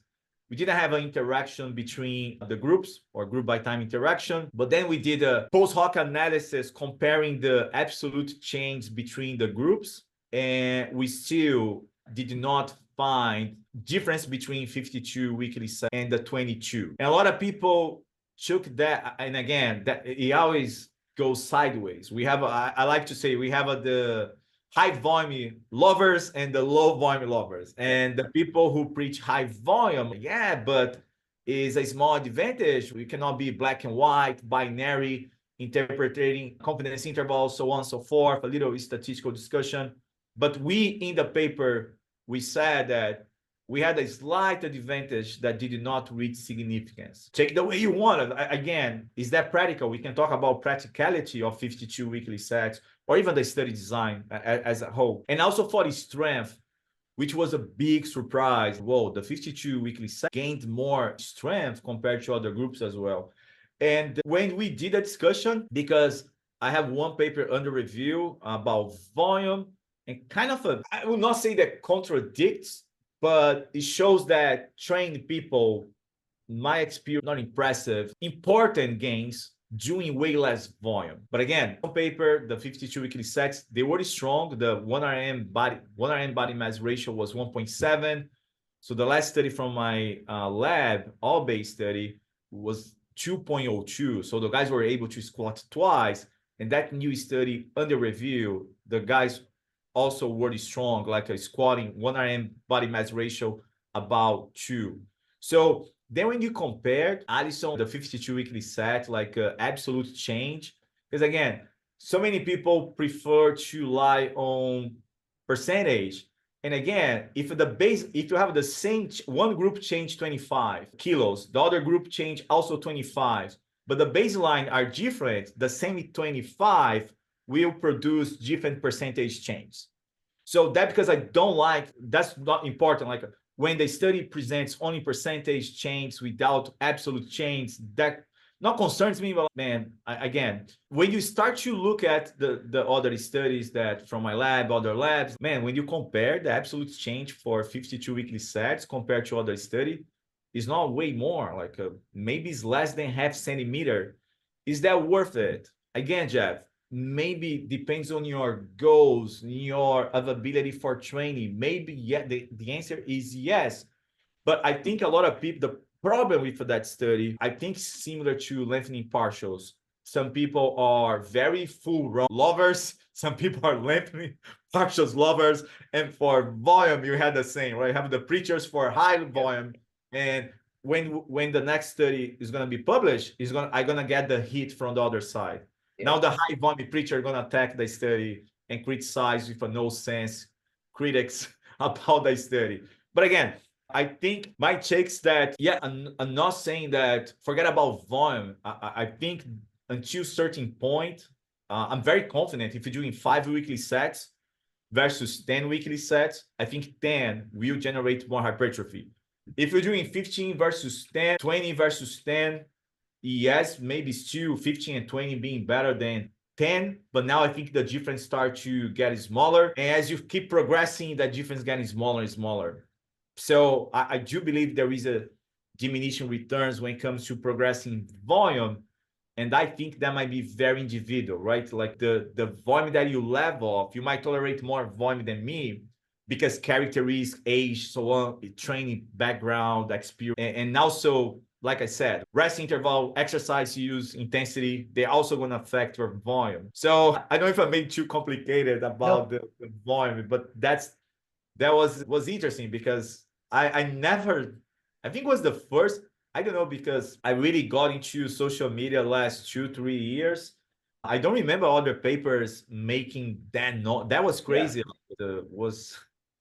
We didn't have an interaction between the groups or group by time interaction, but then we did a post hoc analysis comparing the absolute change between the groups, and we still did not find difference between 52 weekly sets and the 22. And a lot of people took that, and again, that it always goes sideways. We have, I like to say, we have the high volume lovers and the low volume lovers. And the people who preach high volume, yeah, but is a small advantage. We cannot be black and white, binary, interpreting confidence intervals, so on and so forth, a little statistical discussion. But we, in the paper, we said that we had a slight advantage that did not reach significance. Take it the way you want it. Again, is that practical? We can talk about practicality of 52 weekly sets, or even the study design as a whole. And also for the strength, which was a big surprise. Whoa, the 52 weekly set gained more strength compared to other groups as well. And when we did a discussion, because I have one paper under review about volume, and kind of I will not say that contradicts, but it shows that trained people, in my experience, not impressive, important gains doing way less volume. But again, on paper, the 52 weekly sets, they were strong. The 1 RM body mass ratio was 1.7. So the last study from my lab, all-base study, was 2.02. So the guys were able to squat twice. And that new study under review, the guys also were strong, like a squatting 1 RM body mass ratio about 2. So then when you compare Allison, the 52 weekly set, like absolute change, because again, so many people prefer to rely on percentage. And again, if you have the same, one group change 25 kilos, the other group change also 25, but the baseline are different, the same 25 will produce different percentage change. So that because I don't like, that's not important. Like when the study presents only percentage change without absolute change, that not concerns me, but man, again, when you start to look at the other studies that from my lab, other labs, man, when you compare the absolute change for 52 weekly sets compared to other study, it's not way more, like maybe it's less than half centimeter. Is that worth it? Again, Jeff, maybe depends on your goals, your availability for training. Maybe yeah, the answer is yes. But I think a lot of people, the problem with that study, I think similar to lengthening partials. Some people are very full run lovers. Some people are lengthening partials lovers. And for volume, you had the same, right? You have the preachers for high volume. And when the next study is going to be published, I'm going to get the heat from the other side. Yeah. Now the high volume preacher are going to attack the study and criticize with a no sense critics about the study. But again, I think my takes that, yeah, I'm not saying that forget about volume. I think until certain point, I'm very confident if you're doing 5 weekly sets versus 10 weekly sets, I think 10 will generate more hypertrophy. If you're doing 15 versus 10, 20 versus 10, yes, maybe still 15 and 20 being better than 10, but now I think the difference starts to get smaller. And as you keep progressing, that difference getting smaller and smaller. So I do believe there is a diminishing returns when it comes to progressing volume. And I think that might be very individual, right? Like the volume that you level off, you might tolerate more volume than me because characteristics, age, so on, training background, experience, and also, like I said, rest interval, exercise use, intensity, they're also going to affect your volume. So I don't know if I made too complicated about the volume, but that was interesting because I never, I think it was the first, I don't know, because I really got into social media last 2-3 years. I don't remember other papers making that. No, that was crazy. Yeah.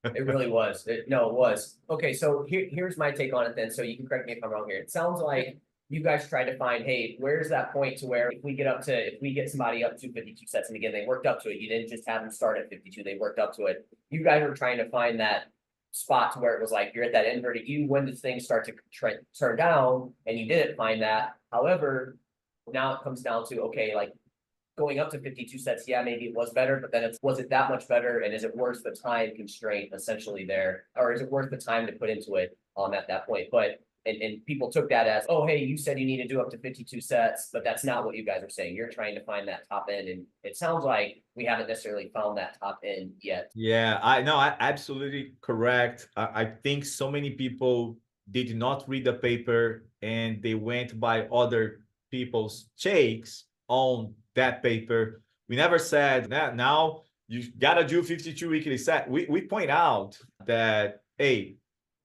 It really was. It was. Okay, so here's my take on it then. So you can correct me if I'm wrong here. It sounds like you guys tried to find, hey, where's that point to where if we get somebody up to 52 sets, and again, they worked up to it. You didn't just have them start at 52, they worked up to it. You guys were trying to find that spot to where it was like, you're at that inverted U, when does things start to turn down? And you didn't find that. However, now it comes down to, okay, like going up to 52 sets, yeah, maybe it was better, but then was it that much better? And is it worth the time constraint essentially there? Or is it worth the time to put into it at that point? But and people took that as, oh, hey, you said you need to do up to 52 sets, but that's not what you guys are saying. You're trying to find that top end. And it sounds like we haven't necessarily found that top end yet. Yeah, I absolutely correct. I think so many people did not read the paper and they went by other people's takes on that paper. We never said that now you gotta do 52 weekly set. We point out that, hey,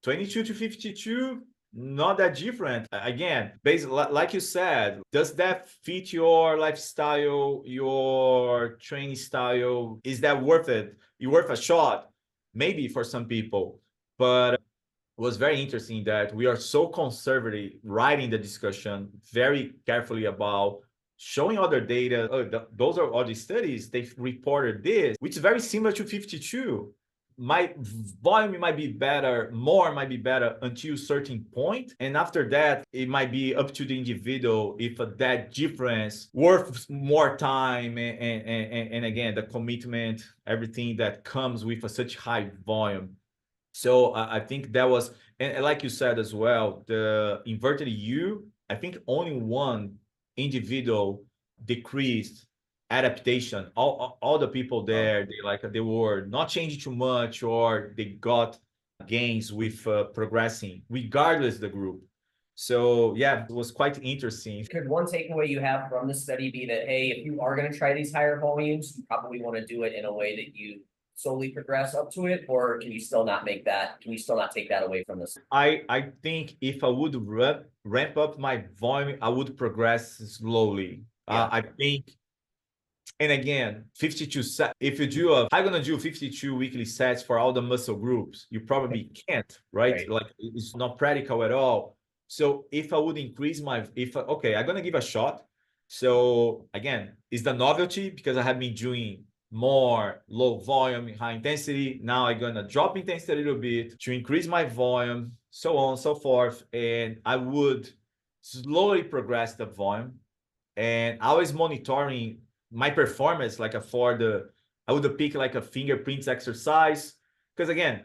22 to 52, not that different. Again, basically, like you said, does that fit your lifestyle, your training style? Is that worth it? You worth a shot? Maybe for some people, but it was very interesting that we are so conservative writing the discussion very carefully about showing other data. Oh, those are all the studies. They've reported this, which is very similar to 52. My volume might be better, more might be better until a certain point. And after that, it might be up to the individual if that difference worth more time and again, the commitment, everything that comes with such high volume. So I think that was, and like you said as well, the inverted U, I think only one individual decreased adaptation. All the people there, they were not changing too much, or they got gains with progressing regardless the group. So yeah, it was quite interesting. Could one takeaway you have from the study be that, hey, if you are going to try these higher volumes, you probably want to do it in a way that you solely progress up to it, or can you still not make that? Can you still not take that away from this? I think if I would ramp up my volume, I would progress slowly. Yeah. I think, and again, 52 sets. If you do I'm gonna do 52 weekly sets for all the muscle groups, you probably can't, right? Like it's not practical at all. So if I would increase okay, I'm gonna give a shot. So again, it's the novelty because I have been doing more low volume, high intensity. Now I'm gonna drop intensity a little bit to increase my volume, so on and so forth. And I would slowly progress the volume, and I was monitoring my performance I would pick like a fingerprints exercise, because again,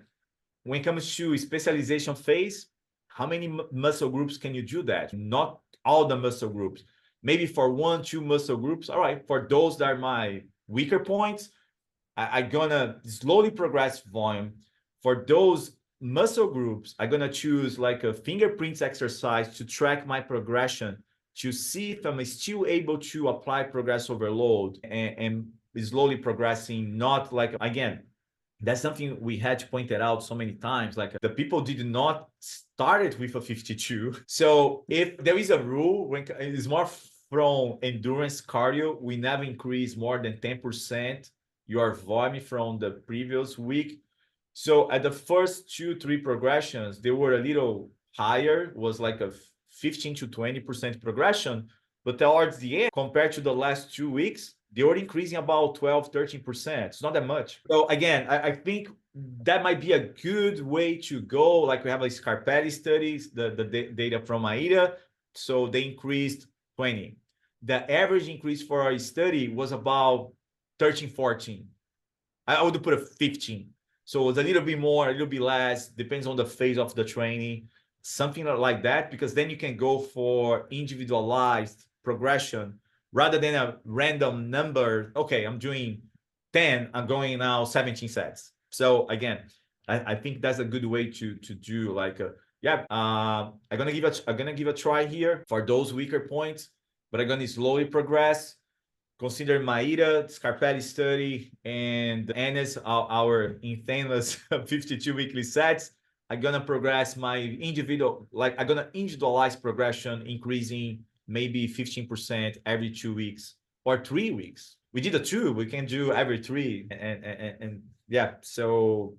when it comes to specialization phase, how many muscle groups can you do that? Not all the muscle groups. Maybe for 1-2 muscle groups. All right, for those that are my weaker points, I'm gonna slowly progress volume. For those muscle groups, I'm gonna choose like a fingerprints exercise to track my progression, to see if I'm still able to apply progress overload and slowly progressing. Not like, again, that's something we had to point it out so many times. Like the people did not start it with a 52. So if there is a rule, when it's more from endurance cardio, we never increase more than 10% your volume from the previous week. So at the first 2-3 progressions, they were a little higher, was like a 15 to 20% progression. But towards the end, compared to the last 2 weeks, they were increasing about 12-13%. It's not that much. So again, I think that might be a good way to go. Like we have a Scarpetti studies, the data from AIDA. So they increased 20. The average increase for our study was about 13-14. I would put a 15. So it's a little bit more, a little bit less, depends on the phase of the training, something like that, because then you can go for individualized progression rather than a random number. Okay, I'm doing 10, I'm going now 17 sets. So again, I think that's a good way to do like I'm gonna give a try here for those weaker points, but I'm gonna slowly progress. Consider Maida, Scarpetti study, and Enes, our infamous 52 weekly sets. I'm gonna progress my individual, I'm gonna individualize progression, increasing maybe 15% every 2 weeks or 3 weeks. We did a 2, we can do every 3, and yeah. So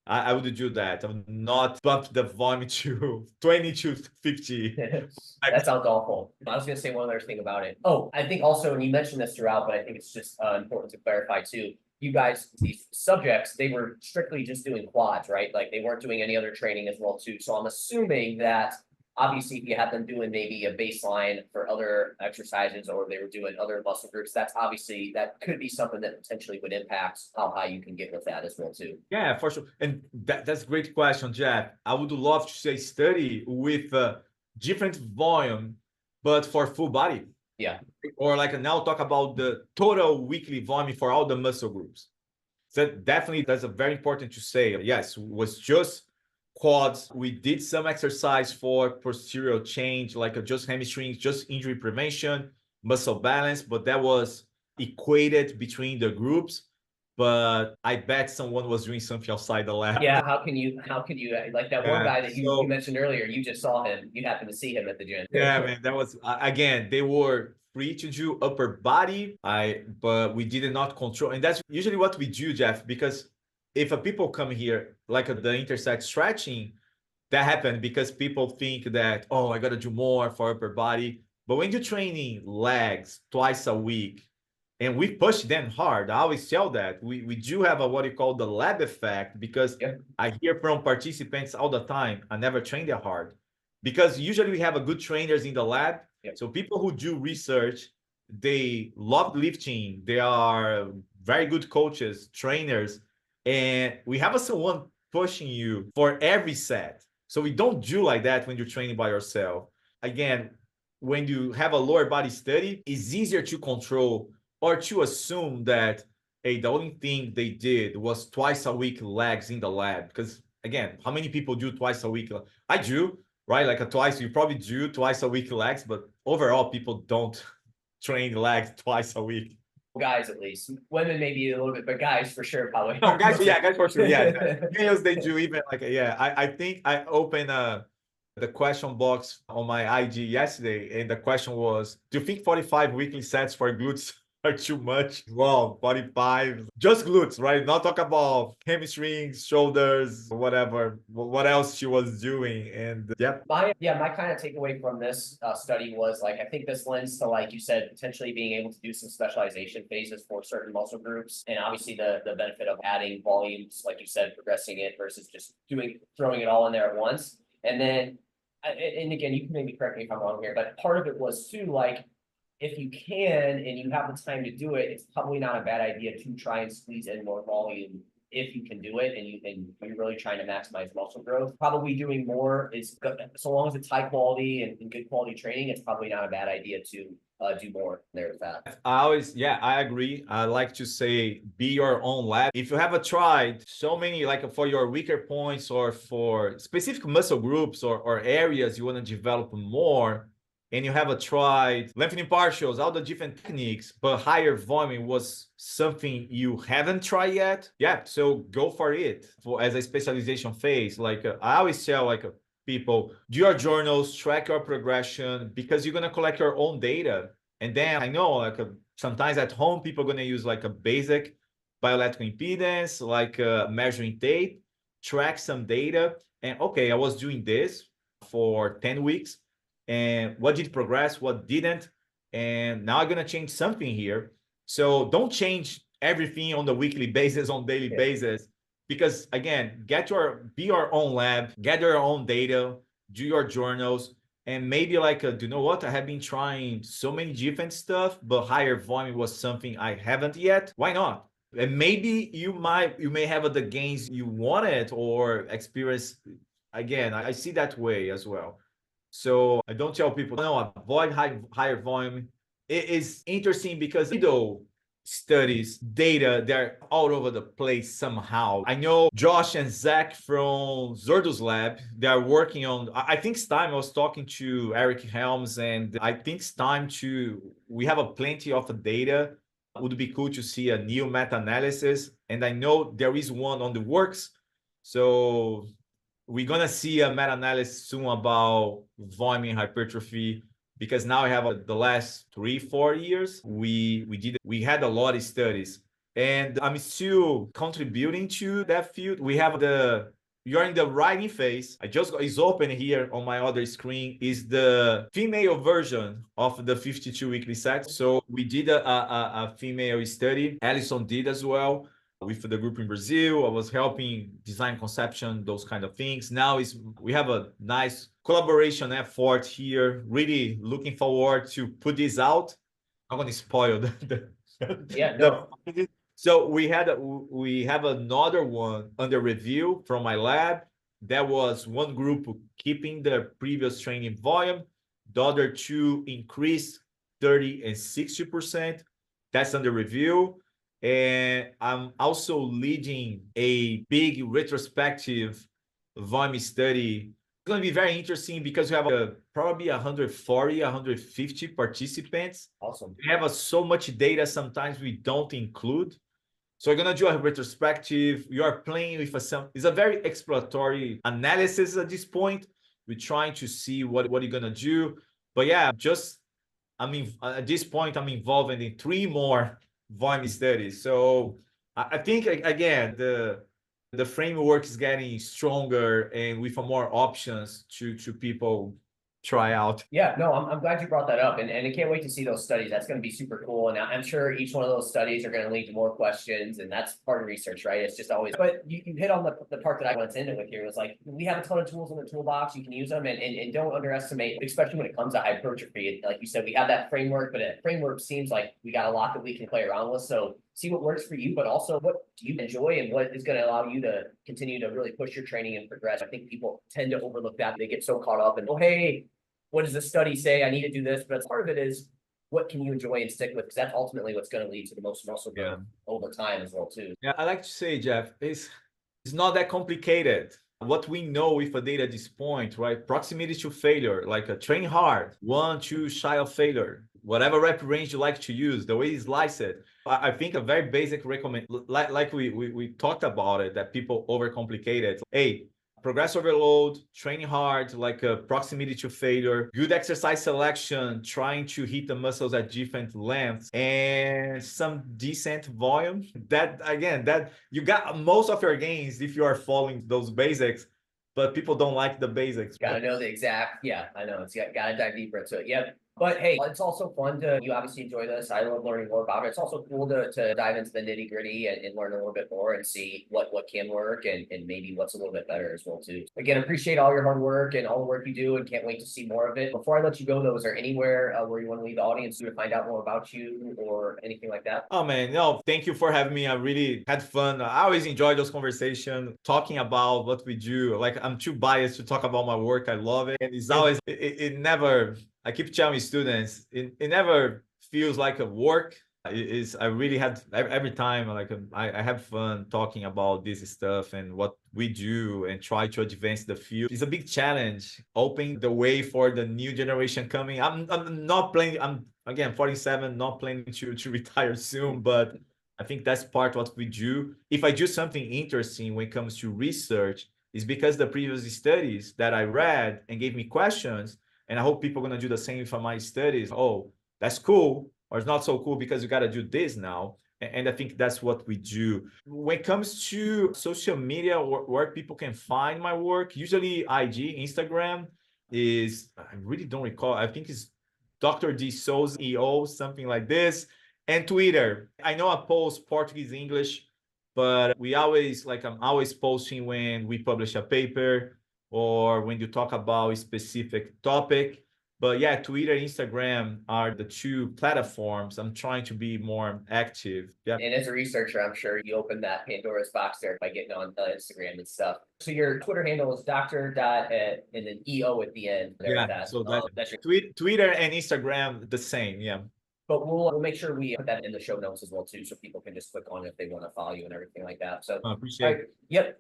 I would do that. I would not bump the volume to 20 to 50. That sounds awful. I was going to say one other thing about it. Oh, I think also, and you mentioned this throughout, but I think it's just important to clarify too. You guys, these subjects, they were strictly just doing quads, right? Like they weren't doing any other training as well too. So I'm assuming that obviously if you had them doing maybe a baseline for other exercises, or they were doing other muscle groups, that's obviously, that could be something that potentially would impact how high you can get with that as well too. Yeah, for sure. And that's a great question, Jeff. I would love to say study with different volume, but for full body. Yeah. Or like now talk about the total weekly volume for all the muscle groups. So definitely that's a very important to say. Yes, it was just quads. We did some exercise for posterior change, like just hamstrings, just injury prevention, muscle balance, but that was equated between the groups. But I bet someone was doing something outside the lab. Yeah, how can you like that one guy that you mentioned earlier, you just saw him, you happened to see him at the gym. Yeah, man, that was again, they were free to do upper body, but we did not control. And that's usually what we do, Jeff, because if a people come here, like the intersect stretching, that happened because people think that, oh, I gotta do more for upper body. But when you're training legs twice a week, and we push them hard, I always tell that we do have what you call the lab effect, because I hear from participants all the time, I never train that hard. Because usually we have a good trainers in the lab. So people who do research, they love lifting, they are very good coaches, trainers, and we have someone pushing you for every set. So we don't do like that when you're training by yourself. Again, when you have a lower body study, it's easier to control or to assume that, hey, the only thing they did was twice a week legs in the lab. Because again, how many people do twice a week? I do, right? Like a twice, you probably do twice a week legs, but overall people don't train legs twice a week. Guys, at least. Women maybe a little bit, but guys for sure probably. No, guys, yeah, guys for sure. Yeah. Males, they do even like, yeah, I think I opened the question box on my IG yesterday, and the question was, do you think 45 weekly sets for glutes are too much? Well, 45, just glutes, right? Not talk about hamstrings, shoulders, whatever, what else she was doing. And yeah. My kind of takeaway from this study was like, I think this lends to, like you said, potentially being able to do some specialization phases for certain muscle groups. And obviously the benefit of adding volumes, like you said, progressing it versus just throwing it all in there at once. And then, and again, you can maybe correct me if I'm wrong here, but part of it was too, like, if you can and you have the time to do it, it's probably not a bad idea to try and squeeze in more volume if you can do it and you're really trying to maximize muscle growth. Probably doing more is good. So long as it's high quality and good quality training, it's probably not a bad idea to do more there with that. I agree. I like to say, be your own lab. If you haven't tried so many, like for your weaker points or for specific muscle groups or areas you want to develop more, and you haven't tried lengthening partials, all the different techniques, but higher volume was something you haven't tried yet. Yeah, so go for it as a specialization phase. Like I always tell people, do your journals, track your progression, because you're going to collect your own data. And then I know sometimes at home, people are going to use like a basic bioelectrical impedance, like measuring tape, track some data. And okay, I was doing this for 10 weeks. And what did progress, what didn't, and now I'm gonna change something here. So don't change everything on the weekly basis, on daily basis, because again, be your own lab, gather your own data, do your journals, and maybe like, do you know what? I have been trying so many different stuff, but higher volume was something I haven't yet. Why not? And maybe you may have the gains you wanted or experience. Again, I see that way as well. So I don't tell people, no, avoid higher volume. It is interesting because studies, data, they're all over the place somehow. I know Josh and Zach from Zordo's lab, they're working on, I think it's time. I was talking to Eric Helms, and I think it's time we have plenty of data. It would be cool to see a new meta-analysis. And I know there is one on the works. So we're gonna see a meta-analysis soon about volume hypertrophy, because now I have the last 3-4 years we had a lot of studies, and I'm still contributing to that field. We have you're in the writing phase. It's open here on my other screen, is the female version of the 52 weekly sets. So we did a female study. Alison did as well with the group in Brazil. I was helping design conception, those kind of things. Now we have a nice collaboration effort here. Really looking forward to put this out. I'm going to spoil So we have another one under review from my lab. That was one group keeping the previous training volume. The other two increased 30 and 60%. That's under review. And I'm also leading a big retrospective volume study. It's going to be very interesting because we have probably 140, 150 participants. Awesome. We have so much data sometimes we don't include. So we're going to do a retrospective. You are playing with it's a very exploratory analysis at this point. We're trying to see what you're going to do. But yeah, at this point, I'm involved in 3 more volume studies. So I think, again, the framework is getting stronger and with more options to people try out. Yeah, no, I'm glad you brought that up, and I can't wait to see those studies. That's going to be super cool, and I'm sure each one of those studies are going to lead to more questions, and that's part of research, right? It's just always, but you hit on the part that I went into with here was like, we have a ton of tools in the toolbox. You can use them, and don't underestimate, especially when it comes to hypertrophy. Like you said, we have that framework, but a framework seems like we got a lot that we can play around with. So see what works for you, but also what do you enjoy and what is going to allow you to continue to really push your training and progress. I think people tend to overlook that. They get so caught up in, oh, hey, what does the study say? I need to do this, but part of it is what can you enjoy and stick with? Because that's ultimately what's going to lead to the most muscle growth over time as well, too. Yeah, I like to say, Jeff, it's not that complicated. What we know with a data at this point, right? Proximity to failure, like a train hard, 1, 2 shy of failure, whatever rep range you like to use, the way you slice it. I think a very basic recommend, like we talked about it, that people overcomplicate it. Hey, progress overload, training hard, like a proximity to failure, good exercise selection, trying to hit the muscles at different lengths, and some decent volume. That, again, that you got most of your gains if you are following those basics, but people don't like the basics. Gotta know the exact, yeah, I know, it's gotta dive deeper into it. Yep. But hey, it's also fun to, you obviously enjoy this. I love learning more about it. It's also cool to dive into the nitty gritty and learn a little bit more and see what can work and maybe what's a little bit better as well too. Again, appreciate all your hard work and all the work you do and can't wait to see more of it. Before I let you go though, is there anywhere where you want to leave the audience to find out more about you or anything like that? Oh man, no, thank you for having me. I really had fun. I always enjoy those conversations, talking about what we do. Like, I'm too biased to talk about my work. I love it. And it's always, it never, I keep telling students, it never feels like a work. It is, I really had every time, like, I have fun talking about this stuff and what we do and try to advance the field. It's a big challenge, opening the way for the new generation coming. I'm not planning, I'm again 47, not planning to retire soon, but I think that's part of what we do. If I do something interesting when it comes to research, is because the previous studies that I read and gave me questions, and I hope people are going to do the same for my studies. Oh, that's cool, or it's not so cool because you got to do this now. And I think that's what we do. When it comes to social media, where people can find my work, usually IG, Instagram is, I really don't recall. I think it's Dr. De Souza, EO, something like this. And Twitter. I know I post Portuguese, English, but we always, like, I'm always posting when we publish a paper or when you talk about a specific topic. But yeah, Twitter, Instagram are the two platforms I'm trying to be more active. Yeah. And as a researcher, I'm sure you opened that Pandora's box there by getting on Instagram and stuff. So your Twitter handle is Dr. and then EO at the end. There Yeah, that. so That's your Twitter and Instagram the same. Yeah. But we'll make sure we put that in the show notes as well too, so people can just click on it if they want to follow you and everything like that. So I appreciate it. Yep.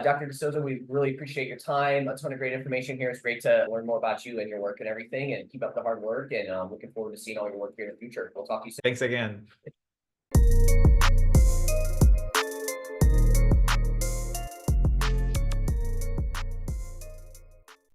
Dr. De Souza, we really appreciate your time. A ton of great information here. It's great to learn more about you and your work and everything, and keep up the hard work. And looking forward to seeing all your work here in the future. We'll talk to you soon. Thanks again.